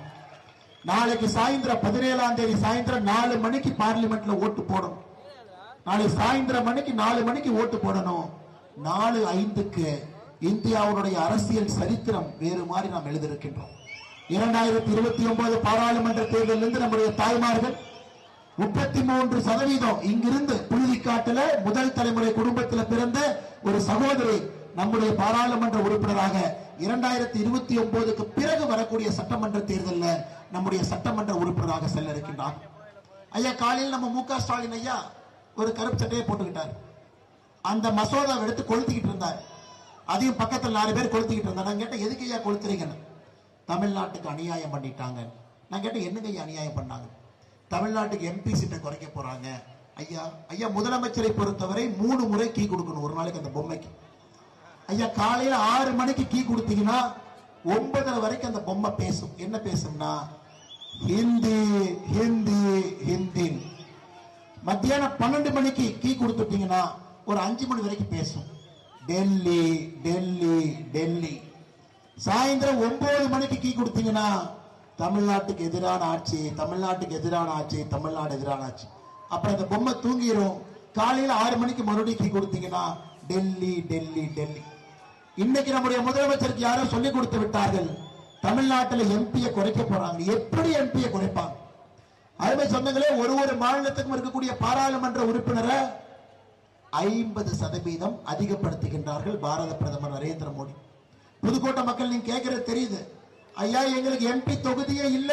நாளைக்கு சாயந்தரம் 17ஆம் தேதி சாயந்தரம் 4 மணிக்கு பார்லிமெண்ட்ல ஓட்டு போடணும். நாளை சாயந்தரம் 4 மணிக்கு ஓட்டு போடணும். 4:05க்கு இந்தியாவுடைய அரசியல் சரித்திரம் வேறு மாதிரி நாம் எழுதியிருக்கின்றோம். 2029 பாராளுமன்ற தேர்தலிலிருந்து நம்முடைய தாய்மார்கள் 33% இங்கிருந்து புழுதிக்காட்டுல முதல் தலைமுறை குடும்பத்தில் பிறந்த ஒரு சகோதரி நம்முடைய பாராளுமன்ற உறுப்பினராக 2029க்கு பிறகு வரக்கூடிய சட்டமன்ற தேர்தலில் நம்முடைய சட்டமன்ற உறுப்பினராக செல்ல இருக்கின்றார். ஐயா காலையில் நம்ம மு.க. ஸ்டாலின் ஐயா ஒரு கருப்பு சட்டையை போட்டுக்கிட்டார். அந்த மசோதாவை எடுத்து கொளுத்திக்கிட்டு இருந்தார். அதையும் பக்கத்தில் 4 பேர் கொளுத்திக்கிட்டு இருந்தார். நான் கேட்டேன், எதுக்கு ஐயா கொளுத்துறீங்கன்னு? தமிழ்நாட்டுக்கு அநியாயம் பண்ணிட்டாங்க. நான் கேட்டேன், என்னங்க ஐயா அநியாயம் பண்ணாங்க? தமிழ்நாட்டுக்கு MP சீட்டை குறைக்க போறாங்க. ஐயா ஐயா முதலமைச்சரை பொறுத்தவரை 3 முறை கீ கொடுக்கணும் ஒரு நாளைக்கு அந்த பொம்மைக்கு. ஐயா காலையில 6 மணிக்கு கீ கொடுத்தீங்கன்னா 9:30 வரைக்கும் அந்த பொம்மை பேசும். என்ன பேசும்னா ஹிந்தி ஹிந்தி ஹிந்தி. மத்தியானம் 12 மணிக்கு கீ கொடுத்துட்டீங்கன்னா ஒரு 5 மணி வரைக்கும் பேசும் டெல்லி டெல்லி டெல்லி. சாயந்தரம் 9 மணிக்கு கீ கொடுத்தீங்கன்னா தமிழ்நாட்டுக்கு எதிரான ஆட்சி, தமிழ்நாட்டுக்கு எதிரான ஆட்சி, தமிழ்நாடு எதிரான ஆட்சி. அப்புறம் அந்த பொம்மை தூங்கிடும். காலையில 6 மணிக்கு மறுபடியும் கீ கொடுத்தீங்கன்னா டெல்லி டெல்லி டெல்லி. இன்னைக்கு நம்முடைய முதலமைச்சருக்கு யாரோ சொல்லிக் கொடுத்து விட்டார்கள், தமிழ்நாட்டில் எம்பியை குறைக்க போறாங்க. எப்படி எம்பியை குறைப்பாங்க? அதுவே சொன்னங்களே, ஒரு மாநிலத்துக்கும் இருக்கக்கூடிய பாராளுமன்ற உறுப்பினரை 50% அதிகப்படுத்துகின்றார்கள் பாரத பிரதமர் நரேந்திர மோடி. புதுக்கோட்டை மக்கள் நீங்க கேட்கறது தெரியுது, ஐயா எங்களுக்கு எம்பி தொகுதியே இல்ல,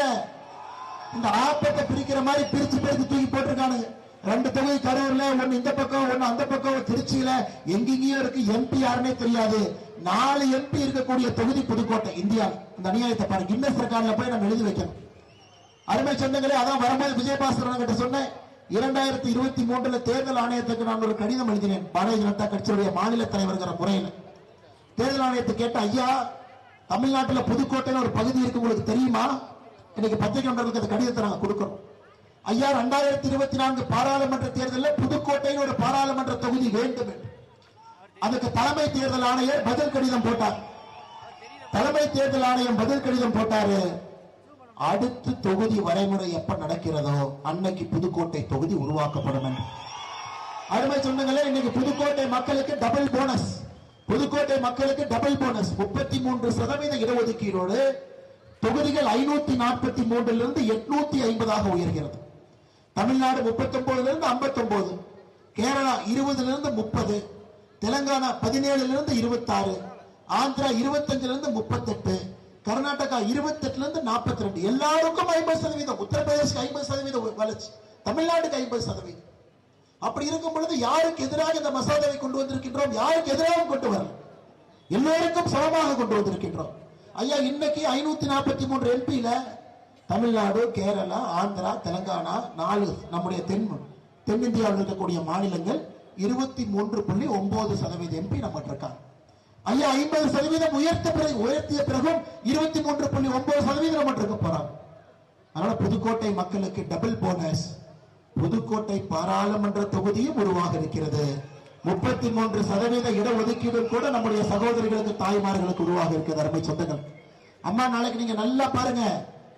இந்த ஆப்பத்தை பிரிக்கிற மாதிரி பிரிச்சு தூக்கி போட்டிருக்கானுங்க. 2 தொகுதி கரூர்ல, ஒன்னு இந்த பக்கம் ஒன்னு அந்த பக்கம், திருச்சியில எங்கெங்கயோ இருக்கு, எம்பி யாருன்னே தெரியாது. 4 எம்பி இருக்கக்கூடிய தொகுதி புதுக்கோட்டை. இந்தியா இந்த அநியாயத்தை பாருங்க, கின்னஸ் ரெக்கார்ட்ல போய் நம்ம எழுதி வைக்கணும். அருமை சொந்தங்களே, அதான் வரும்போது விஜயபாஸ்கரன் கிட்ட சொன்னேன், 2023 தேர்தல் ஆணையத்துக்கு நான் ஒரு கடிதம் எழுதினேன். பாரதிய ஜனதா கட்சியுடைய மாநில தலைவர்கிற முறையில் தேர்தல் ஆணையத்தை கேட்ட, ஐயா தமிழ்நாட்டில் புதுக்கோட்டையில் ஒரு பகுதி இருக்கு, உங்களுக்கு தெரியுமா? இன்னைக்கு பத்திரிகை நண்பர்களுக்கு அந்த கடிதத்தை நாங்கள் கொடுக்கிறோம். ஐயா 2024 பாராளுமன்ற தேர்தலில் புதுக்கோட்டையில் ஒரு பாராளுமன்ற தொகுதி வேண்டும். அதுக்கு தலைமை தேர்தல் ஆணையர் பதில் கடிதம் போட்டார். தலைமை தேர்தல் ஆணையம் பதில் கடிதம் போட்டாரு, அடுத்த தொகுதி வரைமுறை எப்ப நடக்கிறதோ அன்னைக்கு புதுக்கோட்டை தொகுதி உருவாக்கப்படும் என்று. அருமை சொந்தங்களே, இன்னைக்கு புதுக்கோட்டை மக்களுக்கு டபுள் போனஸ். புதுக்கோட்டை மக்களுக்கு டபுள் போனஸ். 33% இடஒதுக்கீடோடு தொகுதிகள் 543 இருந்து 850 உயர்கிறது. தமிழ்நாடு 39 இருந்து 59, கேரளா 20 இருந்து 30, தெலங்கானா 17 இருந்து 26, ஆந்திரா 25 இருந்து 38, கர்நாடகா 28 இருந்து 42. எல்லாருக்கும் 50%, உத்தரப்பிரதேச 50% வளர்ச்சி, தமிழ்நாட்டுக்கு 50%. அப்படி இருக்கும் பொழுது யாருக்கு எதிராக இந்த மசோதாவை கொண்டு வந்திருக்கின்றோம்? யாருக்கு எதிராக கொண்டு வரல, எல்லோருக்கும் சமமாக கொண்டு வந்திருக்கின்றோம். ஐயா இன்னைக்கு 543 எம்பியில தமிழ்நாடு, கேரளா, ஆந்திரா, தெலங்கானா 4 நம்முடைய தென்னிந்தியாவில் இருக்கக்கூடிய மாநிலங்கள் 23.9% எம்பி நம்ம இருக்காங்க. ஐயா 50% உயர்த்திய பிறகும் 23.9% நம்ம இருக்க போறாங்க. அதனால புதுக்கோட்டை மக்களுக்கு டபுள் போனஸ். புதுக்கோட்டை பாராளுமன்ற தொகுதியும் உருவாக இருக்கிறது. 33% இடஒதுக்கீடு கூட நம்முடைய சகோதரிகளுக்கு, தாய்மார்களுக்கு உருவாக இருக்கிறது. அருமை சொந்தங்கள், அம்மா நாளைக்கு நீங்க நல்லா பாருங்க,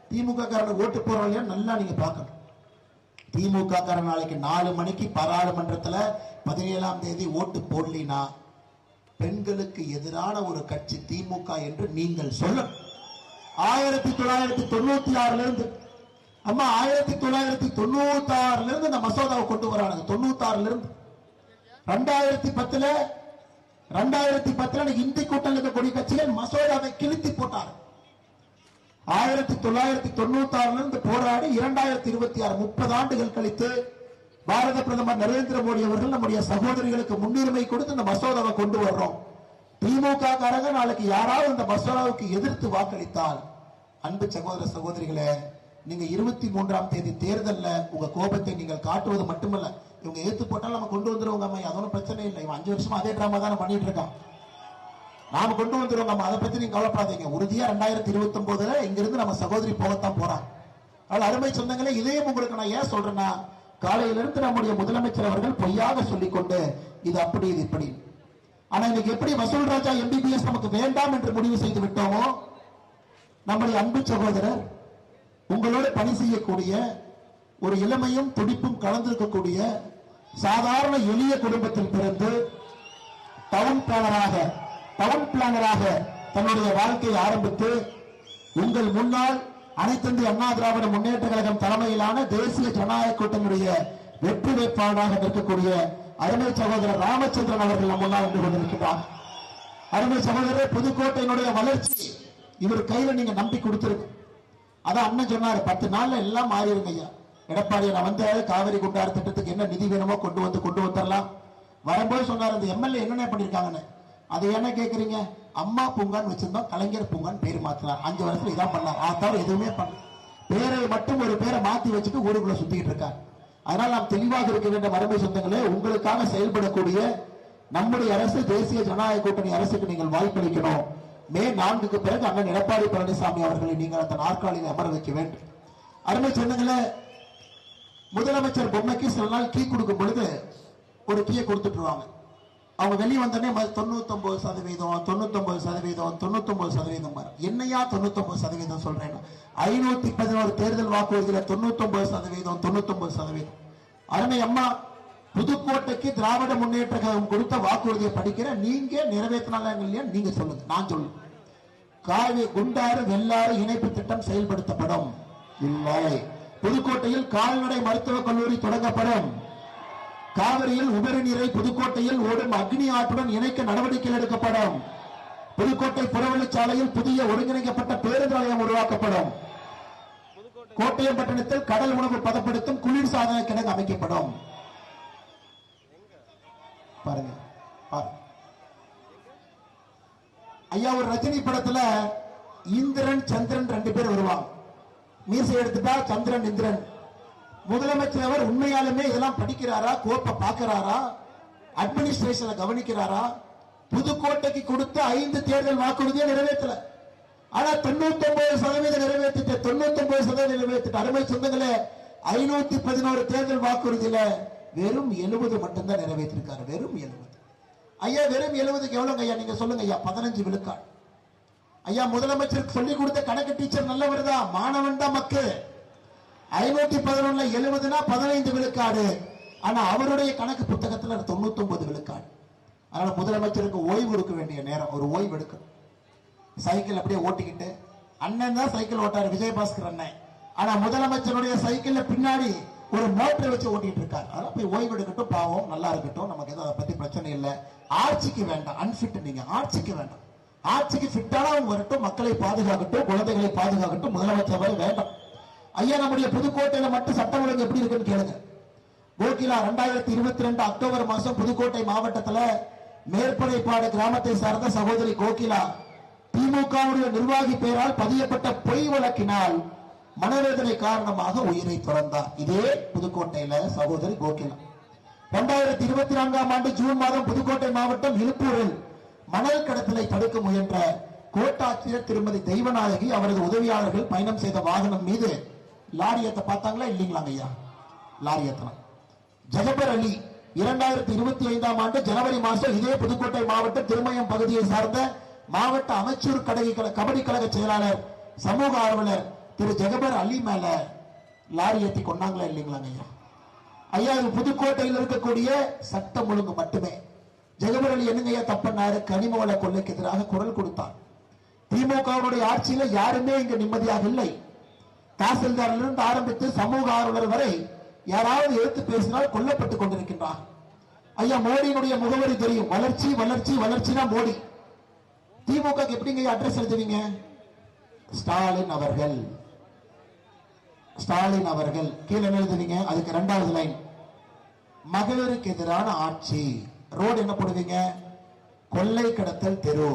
திமுக காரன் ஓட்டு போறோம் நல்லா நீங்க பார்க்கணும். திமுக காரன் நாளைக்கு 4 மணிக்கு பாராளுமன்றத்துல 17ஆம் தேதி ஓட்டு போடலினா பெண்களுக்கு எதிரான ஒரு கட்சி திமுக என்று நீங்கள் சொல்லணும். 1996 இருந்து அம்மா 1996 இருந்து இந்த மசோதாவை கொண்டு வரானுங்க. 96 இருந்து 2010 இந்தி கூட்டணி இருக்கக்கூடிய கட்சிகள் மசோதாவை கிழித்து போட்டார். 1996 இருந்து போராடி 2026 30 ஆண்டுகள் கழித்து பாரத பிரதமர் நரேந்திர மோடி அவர்கள் நம்முடைய சகோதரிகளுக்கு முன்னுரிமை கொடுத்து இந்த மசோதாவை கொண்டு வர்றோம். திமுக காரங்க நாளைக்கு யாராவது இந்த மசோதாவுக்கு எதிர்த்து வாக்களித்தால், அன்பு சகோதர சகோதரிகளே, நீங்க 23ஆம் தேதி தேர்தல்ல உங்க கோபத்தை நீங்கள் காட்டுவது மட்டுமல்ல, இவங்க ஏத்து போட்டாலும் நம்ம கொண்டு வந்துருவோங்க, அதோட பிரச்சனை இல்லை. இவன் 5 வருஷமா அதே டிராமா தானே பண்ணிட்டு இருக்கான், நாம கொண்டு வந்துருவோம், அதை பத்தி நீங்க கவலைப்படாதீங்க. உறுதியா 2029 இங்கிருந்து நம்ம சகோதரி போகத்தான் போறாங்க. அதனால அருமை சொந்தங்களே, இதையும் உங்களுக்கு நான் ஏன் சொல்றேன்னா, காலையிலிருந்து நம்முடைய முதலமைச்சர் அவர்கள் பொய்யாக சொல்லிக்கொண்டு இது அப்படி இது இப்படி. ஆனா இன்னைக்கு எப்படி வசூல் ராஜா MBBS நமக்கு வேண்டாம் என்று முடிவு செய்து விட்டோமோ, நம்முடைய அன்பு சகோதரர் உங்களோடு பணி செய்யக்கூடிய ஒரு இளமையும் துடிப்பும் கலந்திருக்கக்கூடிய சாதாரண எளிய குடும்பத்தில் பிறந்து டவுன் பிளானராக தன்னுடைய வாழ்க்கையை ஆரம்பித்து உங்கள் முன்னாள் அனைத்திந்திய அண்ணா திராவிட முன்னேற்ற கழகம் தலைமையிலான தேசிய ஜனநாயக கூட்டணியுடைய வெற்றி வேட்பாளராக நிற்கக்கூடிய அருமை சகோதரர் ராமச்சந்திரன் அவர்கள் நம் முன்னால் வந்து கொண்டிருக்கிறார். அருமை சகோதரர், புதுக்கோட்டையினுடைய வளர்ச்சி இவர் கையில நீங்க நம்பி கொடுத்திருக்கு. அதான் அண்ணன் சொன்னாரு, 10 நாள்ல எல்லாம் மாறிடுங்க ஐயா. எடப்பாடி நான் வந்த காவிரி குண்டாறு திட்டத்துக்கு என்ன நிதி வேணுமோ கொண்டு வந்துடலாம். வரும்போது சொன்னார், அந்த MLA என்னென்ன பண்ணிருக்காங்கன்னு. அதை என்ன கேட்கறீங்க? அம்மா பூங்கான்னு வச்சிருந்தோம், கலைஞர் பூங்கான்னு பேர் மாத்தினார். 5 வருஷத்துல இதான் பண்ணார். அதை தவிர எதுவுமே பண்ணல. பேரை மட்டும் ஒரு பேரை மாத்தி வச்சுட்டு ஊருக்குள்ள சுத்திக்கிட்டு இருக்கார். அதனால நாம் தெளிவாக இருக்க வேண்டிய மரபை சொந்தங்களே, உங்களுக்காக செயல்படக்கூடிய நம்முடைய அரசு தேசிய ஜனநாயக கூட்டணி அரசுக்கு நீங்கள் வாய்ப்பளிக்கணும். மே 4க்கு பிறகு அண்ணன் எடப்பாடி பழனிசாமி அவர்களை நீங்கள் அந்த நாற்காலியில் அமர வைக்க வேண்டும். அருமை சொந்தங்களே, முதலமைச்சர் பொம்மைக்கு சில நாள் கீ கொடுக்கும் பொழுது ஒரு கீயை கொடுத்துட்டுருவாங்க. அவங்க வெளியே வந்தோடனே 99% என்னையா 99% சொல்றேன்? 511 தேர்தல் வாக்குறுதியில 99%. அருமை அம்மா புதுக்கோட்டைக்கு திராவிட முன்னேற்ற கழகம் கொடுத்த வாக்குறுதியை படிக்கிற நீங்க நிறைவேற்றினாலும் இல்லையா நீங்க சொல்லுங்க, நான் சொல்லுங்க. காவி குண்டாறு வெள்ளாறு இணைப்பு திட்டம் செயல்படுத்தப்படும். இல்லை. புதுக்கோட்டையில் கால்நடை மருத்துவக் கல்லூரி தொடங்கப்படும். காவிரியில் உபரி நீரை புதுக்கோட்டையில் ஓடும் அக்னி ஆற்றுடன் இணைக்க நடவடிக்கை எடுக்கப்படும். புதுக்கோட்டை புறவழிச்சாலையில் புதிய ஒருங்கிணைக்கப்பட்ட பேருந்து நிலையம் உருவாக்கப்படும். கோட்டயம் பட்டணத்தில் கடல் உணவு பதப்படுத்தும் குளிர் சாதன கிடங்கு அமைக்கப்படும். பாருங்க ஐயா, ஒரு ரஜினி படத்துல இந்திரன் சந்திரன் 2 பேர் வருவாங்க. மீசை எடுத்துட்டா சந்திரன் இந்திரன். முதலமைச்சர் அவர் உண்மையாலுமே இதெல்லாம் படிக்கிறாரா, கோப்பை பார்க்கிறாரா, அட்மினிஸ்ட்ரேஷனை கவனிக்கிறாரா? புதுக்கோட்டைக்கு கொடுத்த 5 தேர்தல் வாக்குறுதியை நிறைவேற்றல. ஆனா 99% நிறைவேற்றிட்டு 99% நிறைவேற்றிட்டு. அருமை சொந்தங்களே, 511 தேர்தல் வாக்குறுதியில வெறும் 70 மட்டும்தான் நிறைவேற்றிருக்காரு. வெறும் 70. ஐயா, வெறும் 70க்கு எவ்வளவுங்க ஐயா நீங்க சொல்லுங்க ஐயா? 15 விழுக்காடு. ஐயா, முதலமைச்சருக்கு சொல்லி கொடுத்த கணக்கு டீச்சர் நல்லவர் தான், மாணவன் தான் மக்கு. 511 70னா 15 விழுக்காடு. ஆனா அவருடைய கணக்கு புத்தகத்துல 99 விழுக்காடு. அதனால முதலமைச்சருக்கு ஓய்வு கொடுக்க வேண்டிய நேரம், ஒரு ஓய்வு எடுக்கணும். சைக்கிள் அப்படியே ஓட்டிக்கிட்டு, அண்ணன் தான் சைக்கிள் ஓட்டாரு விஜயபாஸ்கர் அண்ணன். ஆனா முதலமைச்சருடைய சைக்கிள்ல பின்னாடி ஒரு மோட்டரை வச்சு ஓட்டிட்டு இருக்காரு. அதெல்லாம் போய் ஓய்வு எடுக்கட்டும், பாவம், நல்லா இருக்கட்டும், நமக்கு எதுவும் அதை பத்தி பிரச்சனை இல்லை. ஆட்சிக்கு வேண்டாம், அன்பிட். நீங்க ஆட்சிக்கு வேண்டாம். ஆட்சிக்கு ஃபிட்டானவங்க வரட்டும், மக்களை பாதுகாக்கட்டும், குழந்தைகளை பாதுகாக்கட்டும், முதலமைச்சர் வேண்டாம். ஐயா, நம்முடைய புதுக்கோட்டையில மட்டும் சட்டம் ஒழுங்கு எப்படி இருக்குன்னு கேளுங்க. கோகிலா 2022 அக்டோபர் மாசம் புதுக்கோட்டை மாவட்டத்துல மேற்படைப்பாடு கிராமத்தை சார்ந்த சகோதரி கோகிலா திமுகவுடைய நிர்வாகி பெயரால் பதியப்பட்ட பொய் வழக்கினால் மனவேதனை காரணமாக உயிரை துறந்தார். இதே புதுக்கோட்டையில சகோதரி கோகிலா. 2024 ஆண்டு ஜூன் மாதம் புதுக்கோட்டை மாவட்டம் இலுப்பூரில் மணல் கடத்தலை தடுக்க முயன்ற கோட்டாட்சியர் திருமதி தெய்வநாயகி அவரது உதவியாளர்கள் பயணம் செய்த வாகனம் மீது லாரியத்தை பார்த்தாங்களா இல்லீங்களாங்க ஐயா? லாரியத்தனம். ஜகபர் அலி 2025 ஆண்டு ஜனவரி மாதம் இதே புதுக்கோட்டை மாவட்ட திருமயம் பகுதியை சார்ந்த மாவட்ட அமைச்சூர் கபடி கழக செயலாளர் சமூக ஆர்வலர் திரு ஜகபர் அலி மேல லாரி ஏற்றி கொண்டாங்களா இல்லைங்களாங்க ஐயா? ஐயா, இது புதுக்கோட்டையில் இருக்கக்கூடிய சட்டம் ஒழுங்கு மட்டுமே. ஜகபர் அலி என்னங்க ஐயா தப்பண்ணாரு? கனிம வள கொள்ளைக்கு எதிராக குரல் கொடுத்தார். திமுகவுடைய ஆட்சியில யாருமே இங்க நிம்மதியாக இல்லை. தாசில்தாரிலிருந்து ஆரம்பித்து சமூக ஆர்வலர் வரை யாராவது எடுத்து பேசினால் கொல்லப்பட்டுக் கொண்டிருக்கின்றார். ஐயா, மோடியினுடைய முகவரி தெரியும், வளர்ச்சி வளர்ச்சி வளர்ச்சினா மோடி. திமுக எப்படிங்க அட்ரஸ் எழுதுவீங்க? ஸ்டாலின் அவர்கள், ஸ்டாலின் அவர்கள். கீழே எழுதுவீங்க, அதுக்கு 2வது லைன் மகளிருக்கு எதிரான ஆட்சி. ரோடு என்ன போடுவீங்க? கொள்ளை கடத்தல் தெரு.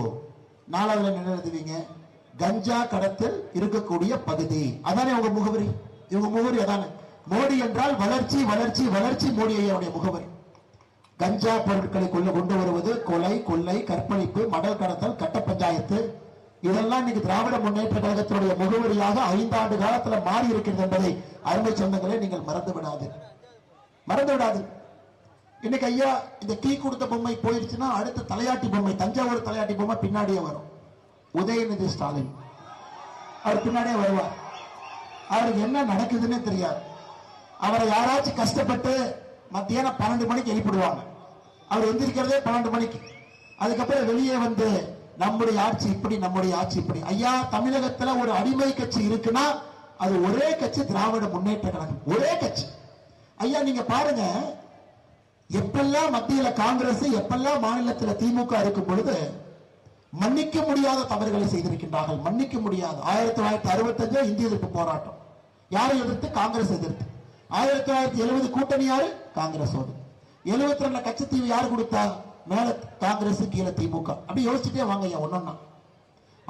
4வது என்ன எழுதுவீங்க? கஞ்சா கடத்தல் இருக்கக்கூடிய பகுதி. அதானே உங்க முகவரி? இவங்க முகவரி அதானே. மோடி என்றால் வளர்ச்சி வளர்ச்சி வளர்ச்சி. மோடி ஐயாவுடைய முகவரி. கஞ்சா பொருட்களை கொண்டு வருவது, கொலை, கொள்ளை, கற்பழிப்பு, மடல் கடத்தல், கட்ட பஞ்சாயத்து, இதெல்லாம் இன்னைக்கு திராவிட முன்னேற்ற கழகத்தினுடைய முகவரியாக 5 ஆண்டு காலத்தில் மாறி இருக்கிறது என்பதை அருமை சொந்தங்களே நீங்கள் மறந்து விடாது. இன்னைக்கு ஐயா, இந்த கீ கொடுத்த பொம்மை போயிருச்சுன்னா அடுத்த தலையாட்டி பொம்மை, தஞ்சாவூர் தலையாட்டி பொம்மை பின்னாடியே வரும். உதயநிதி ஸ்டாலின் அவர் பின்னாடியே வருவார். அவருக்கு என்ன நடக்குதுன்னு தெரியாது. அவரை யாராச்சும் கஷ்டப்பட்டு மத்தியானம் 12 மணிக்கு எழுப்பிடுவாங்க. அவர் எந்திரிக்கிறதே 12 மணிக்கு. அதுக்கப்புறம் வெளியே வந்து நம்முடைய ஆட்சி இப்படி, நம்முடைய ஆட்சி இப்படி. ஐயா, தமிழகத்துல ஒரு அடிமை கட்சி இருக்குன்னா அது ஒரே கட்சி, திராவிட முன்னேற்ற கழகம். ஒரே கட்சி. ஐயா, நீங்க பாருங்க, எப்பெல்லாம் மத்தியில காங்கிரஸ், எப்பெல்லாம் மாநிலத்தில் திமுக இருக்கும் பொழுது மன்னிக்க முடியாத தவறுகளை செய்திருக்கின்றார்கள். மன்னிக்க முடியாது. 1965 இந்திய எதிர்ப்பு போராட்டம். யாரை எதிர்த்து? காங்கிரஸ் எதிர்த்து. 1970 கூட்டணி யாரு? காங்கிரஸோடு. 72 கட்சித்தீவு யாரு கொடுத்தா? மேல காங்கிரஸ், கீழே திமுக. அப்படி யோசிச்சுட்டே வாங்க ஐயா ஒன்னொன்னா.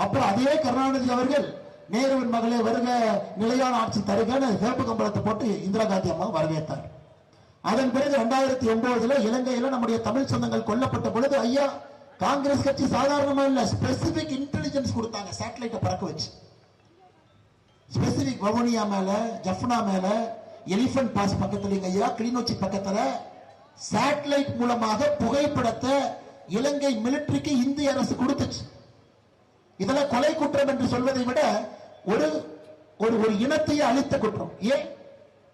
அப்புறம் அதே கருணாநிதி அவர்கள் நேருவின் மகளே வருக, நிலையான ஆட்சி தருகன்னு வேப்பு கம்பளத்தை போட்டு இந்திரா காந்தி அம்மா வரவேற்றார். அதன் பிறகு 2009 இலங்கையில நம்முடைய தமிழ் சொந்தங்கள் கொல்லப்பட்ட பொழுது ஐயா, காங்கிரஸ் கட்சி சாதாரணமா இல்ல, ஸ்பெசிபிக் இன்டெலிஜென்ஸ் கொடுத்தாங்க. சேட்டலைட்டை பறக்க வச்சு ஸ்பெசிபிக் வவுனியா மேல, ஜஃப்னா மேல, எலிபென்ட் பாஸ் பக்கத்துல ஐயா, கிளிநொச்சி பக்கத்துல சேட்டலைட் மூலமாக புகைப்படத்தை இலங்கை மிலிட்டரிக்கு இந்திய அரசு கொடுத்துச்சு. இதெல்லாம் கொலை குற்றம் என்று சொல்வதை விட ஒரு ஒரு இனத்தையே அழித்த குற்றம். ஏன்?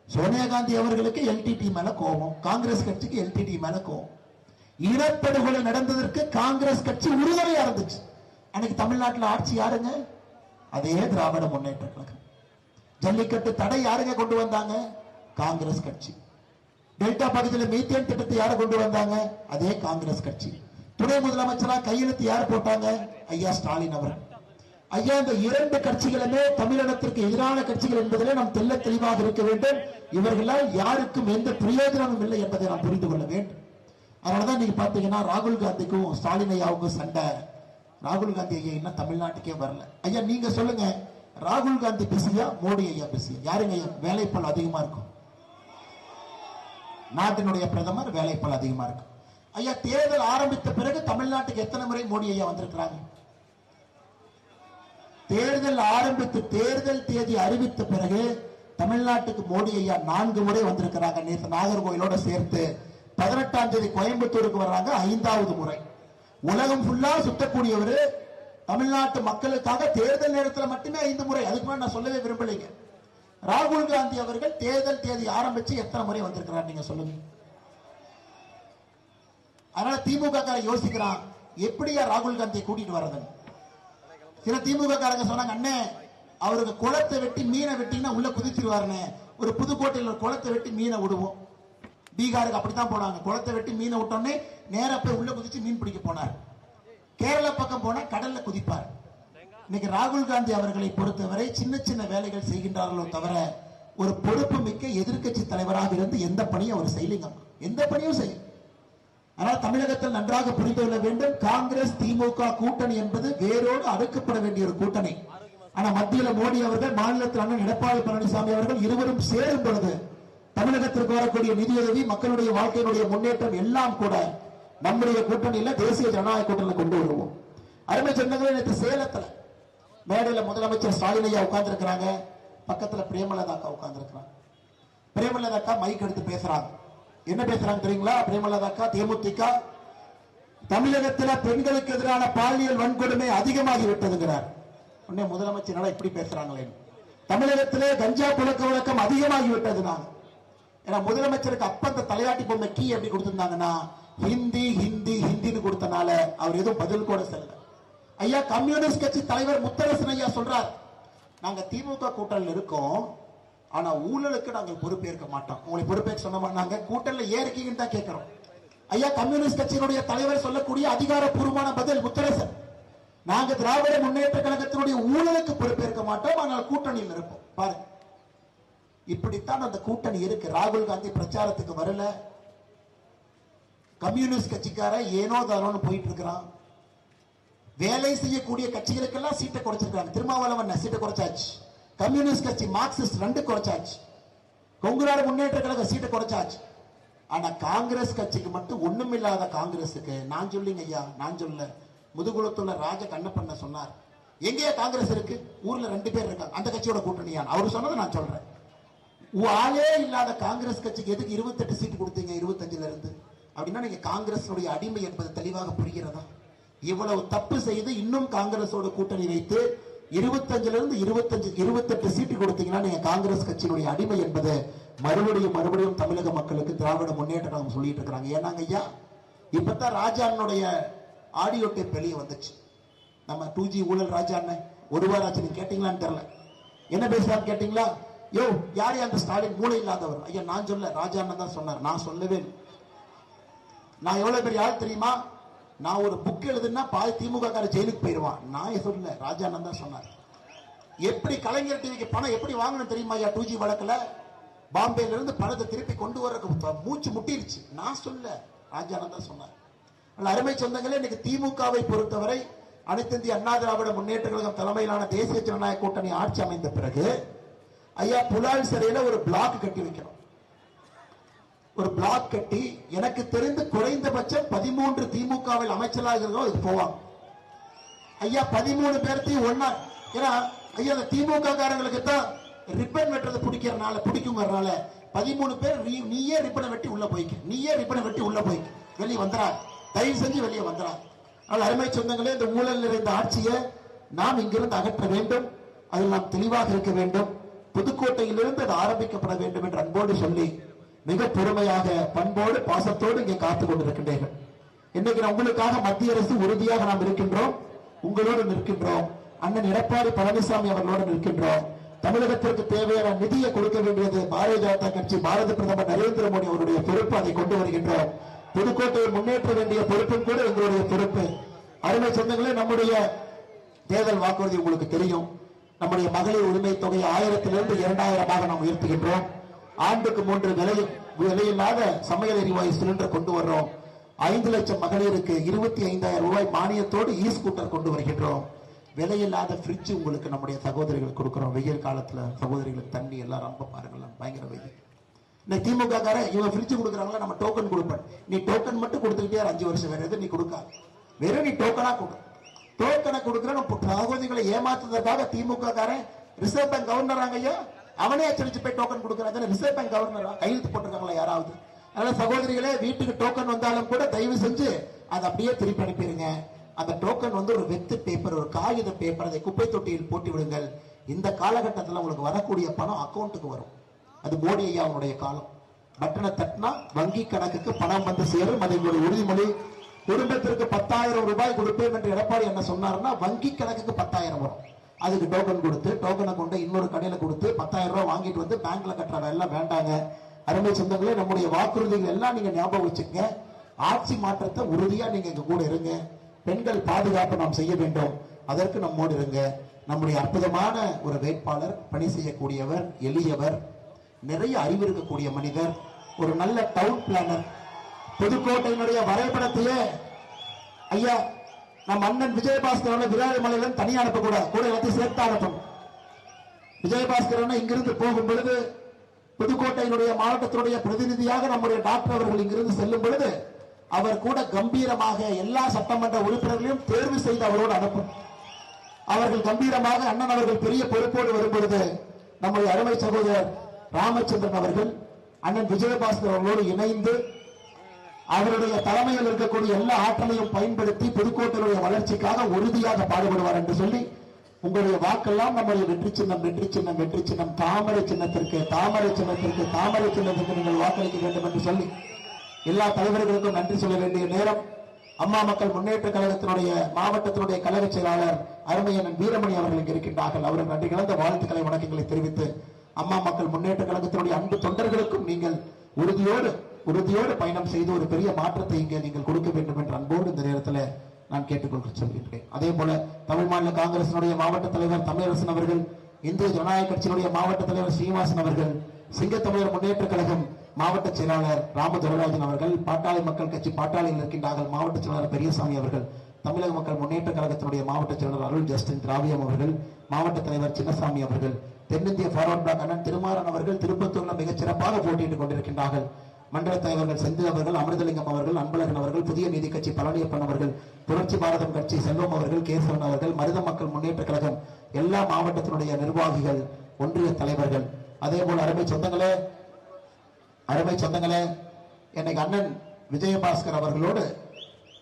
சோனியா காந்தி அவர்களுக்கு எல்டிடி மேல கோபம், காங்கிரஸ் கட்சிக்கு எல்டிடி மேல கோபம். இனப்படுகொலை நடந்ததற்கு காங்கிரஸ் கட்சி உறுதுணையா இருந்துச்சு. அன்னைக்கு தமிழ்நாட்டில் ஆட்சி யாருங்க? அதே திராவிட முன்னேற்ற கழகம். ஜல்லிக்கட்டு தடை யாருங்க கொண்டு வந்தாங்க? காங்கிரஸ் கட்சி. டெல்டா பகுதியில் மீத்தேன் திட்டத்தை யாரை கொண்டு வந்தாங்க? அதே காங்கிரஸ் கட்சி. துணை முதலமைச்சரா கையெழுத்து யார் போட்டாங்க? ஐயா ஸ்டாலின் அவர். ஐயா, இந்த இரண்டு கட்சிகளுமே தமிழினத்திற்கு எதிரான கட்சிகள் என்பதிலே நாம் தெல்ல தெளிவாக இருக்க வேண்டும். இவர்களால் யாருக்கும் எந்த பிரயோஜனமும் இல்லை என்பதை நாம் புரிந்து கொள்ள வேண்டும். அதனாலதான் நீங்க பாத்தீங்கன்னா ராகுல் காந்திக்கும் ஸ்டாலின் ஐயாவுக்கும் சண்டை. ராகுல் காந்தி ஐயா இன்னும் தமிழ்நாட்டுக்கே வரல. ஐயா நீங்க சொல்லுங்க, ராகுல் காந்தி பிஸியா, மோடி ஐயா பிஸியா? யாருங்க ஐயா வேலைப்பள் அதிகமா இருக்கும்? நாட்டினுடைய பிரதமர் வேலைப்பள் அதிகமா இருக்கும். ஐயா, தேர்தல் ஆரம்பித்த பிறகு தமிழ்நாட்டுக்கு எத்தனை முறை மோடி ஐயா வந்திருக்கிறாங்க? தேர்தல் ஆரம்பித்து தேர்தல் தேதி அறிவித்த பிறகு தமிழ்நாட்டுக்கு மோடி ஐயா 4 முறை வந்திருக்கிறாங்க. நேற்று நாகர்கோயிலோட சேர்த்து 18ஆம் தேதி கோயம்புத்தூருக்கு வர்றாங்க, 5வது முறை. உலகம் ஃபுல்லா சுத்தக்கூடியவர் தமிழ்நாட்டு மக்களுக்காக தேர்தல் நேரத்தில் மட்டுமே 5 முறை. அதுக்கு மேல நான் சொல்லவே விரும்பலைங்க. ராகுல் காந்தி அவர்கள் தேர்தல் தேதி ஆரம்பிச்சு எத்தனை முறை வந்திருக்கிறார் நீங்க சொல்லுங்க. அதனால திமுக காரன் யோசிக்கிறான், எப்படியா ராகுல் காந்தியை கூட்டிட்டு வர்றதுன்னு. சில திமுக காரங்க சொன்னாங்க, அண்ணே அவருக்கு குளத்தை வெட்டி மீனை வெட்டினா உள்ள குதிச்சிருவாருன்னு. ஒரு புதுக்கோட்டையில் ஒரு குளத்தை வெட்டி மீனை விடுவோம். பீகாருக்கு அப்படித்தான் போனாங்க. குளத்தை வெட்டி மீனை விட்டோன்னே நேரா போய் உள்ள குதிச்சு மீன் பிடிக்க போனார். கேரளா பக்கம் போனா கடல்ல குதிப்பார். இன்னைக்கு ராகுல் காந்தி அவர்களை பொறுத்தவரை சின்ன சின்ன வேலைகள் செய்கின்றார்களோ தவிர ஒரு பொறுப்பு மிக்க எதிர்கட்சி தலைவராக இருந்து எந்த பணியும் அவர் செய்யலிங்க, எந்த பணியும் செய்ய. ஆனால் தமிழகத்தில் நன்றாக புரிந்து கொள்ள வேண்டும், காங்கிரஸ் திமுக கூட்டணி என்பது வேரோடு அடுக்கப்பட வேண்டிய ஒரு கூட்டணி. ஆனா மத்தியில மோடி அவர்கள், மாநிலத்தில் அண்ணன் எடப்பாடி பழனிசாமி அவர்கள் இருவரும் சேரும் பொழுது தமிழகத்திற்கு வரக்கூடிய நிதியுதவி, மக்களுடைய வாழ்க்கையினுடைய முன்னேற்றம் எல்லாம் கூட நம்முடைய கூட்டணியில தேசிய ஜனநாயக கூட்டணியில் கொண்டு வருவோம். அருமை சொன்னங்களே, நேற்று சேலத்துல மேடையில முதலமைச்சர் ஸ்டாலின் ஐயா உட்கார்ந்து இருக்கிறாங்க, பக்கத்துல பிரேமலதா அக்கா உட்கார்ந்து இருக்கிறாங்க. பிரேமலதா அக்கா மைக் எடுத்து பேசுறாங்க. என்ன பேசுறாங்க தெரியுங்களா? பிரேமலதா அக்கா, தேமுதிக தமிழகத்தில் பெண்களுக்கு எதிரான பாலியல் வன்கொடுமை அதிகமாகி விட்டதுங்கிறார். உடனே முதலமைச்சர் இப்படி பேசுறாங்களே, தமிழகத்திலே கஞ்சா புழக்க வழக்கம் அதிகமாகி விட்டதுனா. ஏன்னா முதலமைச்சருக்கு அப்ப அந்த தலையாட்டி பொம்மை கீ எப்படி கொடுத்திருந்தாங்கன்னா ஹிந்தி ஹிந்தி ஹிந்தின்னு கொடுத்தனால அவர் எதுவும் பதில் கூட செல்ல. ஐயா, கம்யூனிஸ்ட் கட்சி தலைவர் முத்தரசன் ஐயா சொல்றார், நாங்க திமுக கூட்டணியில் இருக்கோம், ஆனா ஊழலுக்கு நாங்கள் பொறுப்பேற்க மாட்டோம். உங்களை பொறுப்பேற்க சொன்ன நாங்க கூட்டணியில் ஏன் இருக்கீங்கன்னு தான் கேட்கிறோம். ஐயா, கம்யூனிஸ்ட் கட்சியினுடைய தலைவர் சொல்லக்கூடிய அதிகாரப்பூர்வமான பதில் முத்தரசன், நாங்க திராவிட முன்னேற்ற கழகத்தினுடைய ஊழலுக்கு பொறுப்பேற்க மாட்டோம், ஆனால் கூட்டணியில் இருப்போம். பாருங்க, இப்படித்தான் அந்த கூட்டணி இருக்கு. ராகுல் காந்தி பிரச்சாரத்துக்கு வரல, கம்யூனிஸ்ட் கட்சிக்கார ஏனோ தானோன்னு போயிட்டு இருக்கிறான். வேலை செய்யக்கூடிய கட்சிகளுக்கெல்லாம் சீட்டை குறைச்சிருக்காங்க. திருமாவளவன் சீட்டை குறைச்சாச்சு, கம்யூனிஸ்ட் கட்சி மார்க்சிஸ்ட் 2 குறைச்சாச்சு, கொங்கு நாடு முன்னேற்ற கழக சீட்டை குறைச்சாச்சு. ஆனா காங்கிரஸ் கட்சிக்கு மட்டும் ஒண்ணும் இல்லாத காங்கிரஸுக்கு நான் சொல்லிங்க ஐயா, நான் சொல்ல, முதுகுளத்துள்ள ராஜ கண்ணப்பண்ண சொன்னார், எங்கேயா காங்கிரஸ் இருக்கு, ஊர்ல 2 பேர் இருக்காங்க, அந்த கட்சியோட கூட்டணியான் அவர் சொன்னதை நான் சொல்றேன். ஆளே இல்லாத காங்கிரஸ் கட்சிக்கு எதுக்கு 28 சீட்டு கொடுத்தீங்க 25ல இருந்து? அப்படின்னா நீங்க காங்கிரஸ் அடிமை என்பது தெளிவாக புரிகிறதா? இவ்வளவு தப்பு செய்து இன்னும் காங்கிரஸோட கூட்டணி வைத்து 25ல இருந்து 28 சீட்டு கொடுத்தீங்கன்னா நீங்க காங்கிரஸ் கட்சியினுடைய அடிமை என்பது மறுபடியும் தமிழக மக்களுக்கு திராவிட முன்னேற்ற கழகம் சொல்லிட்டு இருக்காங்க. ஏன்னாங்க ஐயா, இப்பதான் ராஜானுடைய ஆடியோ டேப் வெளியே வந்துச்சு. நம்ம 2G ஊழல் ராஜா அண்ணன் ஒரு வாரம் ஆச்சு, நீங்க கேட்டீங்களான்னு தெரியல. என்ன பேசுறான்னு கேட்டீங்களா? யோ, யார் அந்த ஸ்டாலின் மூளை இல்லாதவர்? ஐயா, நான் சொல்ல, ராஜா அண்ணன் தான் சொன்னார், நான் சொல்லவே. நான் எவ்வளவு பெரிய ஆள் தெரியுமா? நான் ஒரு புக் எழுதுனா பாதி திமுக கார ஜெயிலுக்கு போயிடுவான். நான் சொல்ல, ராஜா அண்ணன் தான் சொன்னார். எப்படி கலைஞர் டிவிக்கு பணம் எப்படி வாங்கணும் தெரியுமா ஐயா? 2G வழக்குல பாம்பேல இருந்து பணத்தை திருப்பி கொண்டு வர மூச்சு முட்டிருச்சு. நான் சொல்ல, ராஜா அண்ணன் தான் சொன்னார். அருமை சொந்தங்களே, இன்னைக்கு திமுகவை பொறுத்தவரை அனைத்து இந்திய அண்ணா திராவிட முன்னேற்ற கழகம் தலைமையிலான தேசிய ஜனநாயக கூட்டணி ஆட்சி அமைந்த பிறகு ஐயா, புலால் சிறையில ஒரு பிளாக் கட்டி வைக்கணும். ஒரு பிளாக் கட்டி, எனக்கு தெரிந்து குறைந்தபட்சம் 13 திமுகவில் அமைச்சராக அதுக்கு போவாங்க. ஐயா, 13 பேர்த்தையும் ஒன்னா, ஏன்னா ஐயா அந்த திமுக காரங்களுக்கு தான் ரிப்பன் வெட்டுறது பிடிக்குங்கிறனால 13 பேர் நீயே ரிப்பனை வெட்டி உள்ள போய்க்க, நீயே ரிப்பனை வெட்டி உள்ள போய்க்க, வெளியே வந்துறாங்க, தயவு செஞ்சு வெளியே வந்துறாங்க. ஆனால் அருமை சொந்தங்களே, இந்த ஊழல் நிறைந்த ஆட்சியை நாம் இங்கிருந்து அகற்ற வேண்டும். அதில் நாம் தெளிவாக இருக்க வேண்டும். புதுக்கோட்டையிலிருந்து அது ஆரம்பிக்கப்பட வேண்டும் என்று அன்போடு சொல்லி மிக பொறுமையாக பண்போடு பாசத்தோடு இங்கே காத்துக் கொண்டிருக்கின்றீர்கள். இன்னைக்கு உங்களுக்காக மத்திய அரசு உறுதியாக நாம் இருக்கின்றோம், உங்களோடு நிற்கின்றோம். அண்ணன் எடப்பாடி பழனிசாமி அவர்களோடு நிற்கின்றோம். தமிழகத்திற்கு தேவையான நிதியை கொடுக்க வேண்டியது பாரதிய ஜனதா கட்சி, பாரத பிரதமர் நரேந்திர மோடி அவருடைய பொறுப்பு, அதை கொண்டு வருகின்றோம். புதுக்கோட்டையை முன்னேற்ற வேண்டிய பொறுப்பும் கூட எங்களுடைய பொறுப்பு. அருமை சொந்தங்களே, நம்முடைய தேர்தல் வாக்குறுதி உங்களுக்கு தெரியும். நம்முடைய மகளிர் உரிமை தொகை 1000 2000 நாம் உயர்த்துகின்றோம். ஆண்டுக்கு 3 விலையில்லாத சமையல் எரிவாயு சிலிண்டர் கொண்டு வர்றோம். 5 லட்சம் மகளிருக்கு 25,000 ரூபாய் மானியத்தோடு இ ஸ்கூட்டர் கொண்டு வருகின்றோம். விலையில்லாத ஃப்ரிட்ஜ் உங்களுக்கு நம்முடைய சகோதரிகளுக்கு கொடுக்கிறோம். வெயில் காலத்துல சகோதரிகளுக்கு தண்ணி எல்லாம் ரொம்ப பாருங்கள், பயங்கர வெயில். இன்னைக்கு திமுக காரன் இவங்க ஃப்ரிட்ஜ் கொடுக்குறாங்களா, நம்ம டோக்கன் கொடுப்பேன். நீ டோக்கன் மட்டும் கொடுத்துக்கிட்டே 5 வருஷம், வேற எதுவும் நீ கொடுக்காது. வெறும் நீ டோக்கனா கொடு. டோக்கனை கொடுக்குற சகோதரிகளை ஏமாத்துறதுக்காக திமுக காரன் ரிசர்வ் பேங்க் கவர்னர் ஐயா அவனே எச்சரிச்சு போய் டோக்கன் கொடுக்குறாங்க. ரிசர்வ் பேங்க் கவர்னர் கையெழுத்து போட்டிருக்காங்களா யாராவது? அதனால சகோதரிகளே, வீட்டுக்கு டோக்கன் வந்தாலும் கூட தயவு செஞ்சு அதை அப்படியே திருப்பி அனுப்பிடுங்க. அந்த டோக்கன் ஒரு வெத்து பேப்பர், ஒரு காகித பேப்பர், அதை குப்பை தொட்டியில் போட்டு விடுங்கள். இந்த காலகட்டத்தில் உங்களுக்கு வரக்கூடிய பணம் அக்கௌண்ட்டுக்கு வரும். அது மோடி ஐயா அவனுடைய காலம். பட்டனை தட்டினா வங்கி கணக்குக்கு பணம் வந்து சேரும். அது ஒரு உறுதிமொழி. குடும்பத்திற்கு 10,000 ரூபாய் கொடுப்பேன் என்று எடப்பாடி என்ன சொன்னார்னா, வங்கி கணக்குக்கு 10,000 வரும். அதுக்கு டோக்கன் கொடுத்து, டோக்கனை கொண்டு இன்னொரு கடையில கொடுத்து 10,000 ரூபாய் வாங்கிட்டு வந்து பேங்க்ல கட்டுற எல்லாம் வேண்டாங்க. அருமை சொந்தங்களே, நம்முடைய வாக்குறுதிகள் எல்லாம் நீங்க ஞாபகம் வச்சுக்கங்க. ஆட்சி மாற்றத்தை உறுதியா நீங்க எங்க கூட இருங்க. பெண்கள் பாதுகாப்பு நாம் செய்ய வேண்டும், அதற்கு நம்மோடு இருங்க. நம்முடைய அற்புதமான ஒரு வேட்பாளர், பணி செய்யக்கூடியவர், எளியவர், நிறைய அறிவு இருக்கக்கூடிய மனிதர், ஒரு நல்ல டவுன் பிளானர். புதுக்கோட்டையினுடைய வரைபடத்தையே ஐயா நம் அண்ணன் விஜயபாஸ்கர் விராலிமலையில தனியா அனுப்பக்கூடாது, கூட எல்லாத்தையும் சேர்த்து அனுப்பணும். விஜயபாஸ்கர் இங்கிருந்து போகும் பொழுது புதுக்கோட்டையினுடைய மாவட்டத்தினுடைய பிரதிநிதியாக நம்முடைய டாக்டர் அவர்கள் இங்கிருந்து செல்லும் பொழுது அவர் கூட கம்பீரமாக எல்லா சட்டமன்ற உறுப்பினர்களையும் தேர்வு செய்து அவரோடு அனுப்பும். அவர்கள் கம்பீரமாக அண்ணன் அவர்கள் பெரிய பொறுப்போடு வரும் பொழுது நம்முடைய அருமை சகோதரர் ராமச்சந்திரன் அவர்கள் அண்ணன் விஜயபாஸ்கர் அவர்களோடு இணைந்து அவருடைய தலைமையில் இருக்கக்கூடிய எல்லா ஆற்றலையும் பயன்படுத்தி புதுக்கோட்டையுடைய வளர்ச்சிக்காக உறுதியாக பாடுபடுவார் என்று சொல்லி உங்களுடைய வாக்கெல்லாம் நம்முடைய வெற்றி சின்னம், வெற்றி சின்னம், வெற்றி சின்னம், தாமரை சின்னத்திற்கு, தாமரை சின்னத்திற்கு, தாமரை சின்னத்திற்கு நீங்கள் வாக்களிக்க வேண்டும் என்று சொல்லி எல்லா தலைவர்களுக்கும் நன்றி சொல்ல வேண்டிய நேரம். அம்மா மக்கள் முன்னேற்ற கழகத்தினுடைய மாவட்டத்தினுடைய கழக செயலாளர் அருமையண்ணன் வீரமணி அவர்கள் இங்கு இருக்கின்றார்கள். அவர்கள் நன்றி கலந்த வாழ்த்துக்களை வணக்கங்களை தெரிவித்து அம்மா மக்கள் முன்னேற்ற கழகத்தினுடைய அன்பு தொண்டர்களுக்கும் நீங்கள் உறுதியோடு பயணம் செய்து ஒரு பெரிய மாற்றத்தை இங்கே நீங்கள் கொடுக்க வேண்டும் என்ற அன்போடு இந்த நேரத்தில் நான் கேட்டுக்கொண்டு சொல்கின்றேன். அதே போல தமிழ் மாநில காங்கிரசினுடைய மாவட்ட தலைவர் தமிழரசன் அவர்கள், இந்திய ஜனநாயக கட்சியினுடைய மாவட்ட தலைவர் ஸ்ரீனிவாசன் அவர்கள், சிங்கத்தமிழர் முன்னேற்ற கழகம் மாவட்ட செயலாளர் ராமதுரராஜன் அவர்கள், பாட்டாளி மக்கள் கட்சி பாட்டாளியில் இருக்கின்றார்கள் மாவட்ட செயலாளர் பெரியசாமி அவர்கள், தமிழக மக்கள் முன்னேற்ற கழகத்தினுடைய மாவட்ட செயலாளர் அருள் ஜஸ்டின் திராவியம் அவர்கள், மாவட்ட தலைவர் சின்னசாமி அவர்கள், தென்னிந்திய ஃபார்வர்ட் பிளாக் அண்ணன் திருமாறன் அவர்கள் திருப்பத்தூர்ல மிகச் சிறப்பாக போட்டியிட்டுக் கொண்டிருக்கின்றார்கள். மண்டல தலைவர்கள் செந்தில் அவர்கள், அமிர்தலிங்கம் அவர்கள், அன்பழகன் அவர்கள், புதிய நீதி கட்சி பழனியப்பன் அவர்கள், புரட்சி பாரதம் கட்சி செல்வம் அவர்கள், கேசவன் அவர்கள், மருத மக்கள் முன்னேற்ற கழகம் எல்லா மாவட்டத்தினுடைய நிர்வாகிகள், ஒன்றிய தலைவர்கள், அதே போல அருமை சொந்தங்களே, என்னைக்கு அண்ணன் விஜயபாஸ்கர் அவர்களோடு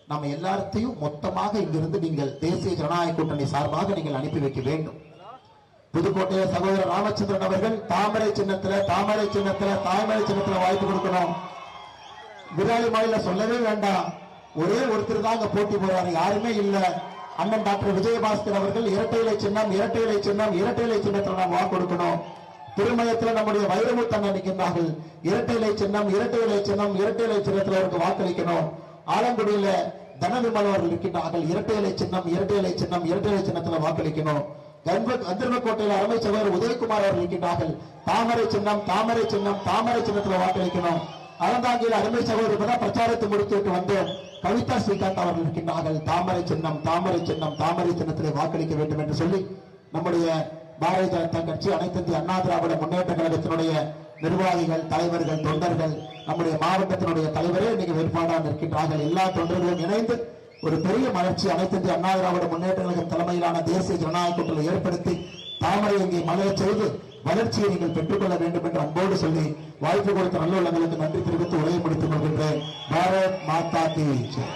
நம்ம எல்லாத்தையும் மொத்தமாக இங்கிருந்து நீங்கள் தேசிய ஜனநாயக கூட்டணி சார்பாக நீங்கள் அனுப்பி வைக்க வேண்டும். புதுக்கோட்டையில சகோதரர் ராமச்சந்திரன் அவர்கள் தாமரை சின்னத்துல வாய்ப்பு கொடுக்கணும். விராலிமலையில சொல்லவே வேண்டாம், ஒரே ஒருத்தர் தான் அங்க போட்டி போறாரு, யாருமே இல்ல. அண்ணன் டாக்டர் விஜயபாஸ்கர் அவர்கள் இரட்டை இலை சின்னத்துல நாம் வாக்கு கொடுக்கணும். திருமயத்தில் நம்முடைய வைரமுத்தண்ணன் நிற்கின்றார்கள், இரட்டை இலை சின்னத்துல அவருக்கு வாக்களிக்கணும். ஆலங்குடியில தனவிமல் அவர்கள் இருக்கின்றார்கள், இரட்டை இலை சின்னத்துல வாக்களிக்கணும். கந்தர்வக்கோட்டையில் அருமை சகோதரர் உதயகுமார் அவர்கள் இருக்கின்றார்கள், தாமரை சின்னத்துல வாக்களிக்கணும். அறந்தாங்கியில் அருமை சகோதரர் பிரச்சாரத்தை முடித்துவிட்டு வந்து கவிதா ஸ்ரீகாந்த் அவர்கள் இருக்கின்றார்கள், தாமரை சின்னத்திலே வாக்களிக்க வேண்டும் என்று சொல்லி நம்முடைய பாரதிய ஜனதா கட்சி, அனைத்து இந்திய அண்ணா திராவிட முன்னேற்ற கழகத்தினுடைய நிர்வாகிகள், தலைவர்கள், தொண்டர்கள், நம்முடைய மாவட்டத்தினுடைய தலைவரே இன்னைக்கு வேட்பாளராக இருக்கின்றார்கள். எல்லா தொண்டர்களும் இணைந்து ஒரு பெரிய மலர்ச்சி அனைத்து இந்திய அண்ணா திராவிட முன்னேற்ற கழகம் தலைமையிலான தேசிய ஜனநாயக கூட்டணியை ஏற்படுத்தி தாமரை இங்கே மலரச் செய்து வளர்ச்சியை நீங்கள் பெற்றுக்கொள்ள வேண்டும் என்று அன்போடு சொல்லி வாய்ப்பு கொடுத்த நல்ல உள்ளங்களுக்கு நன்றி தெரிவித்து உரையை முடித்துக் கொள்கின்றேன். பாரத் மாதா கி ஜெய்.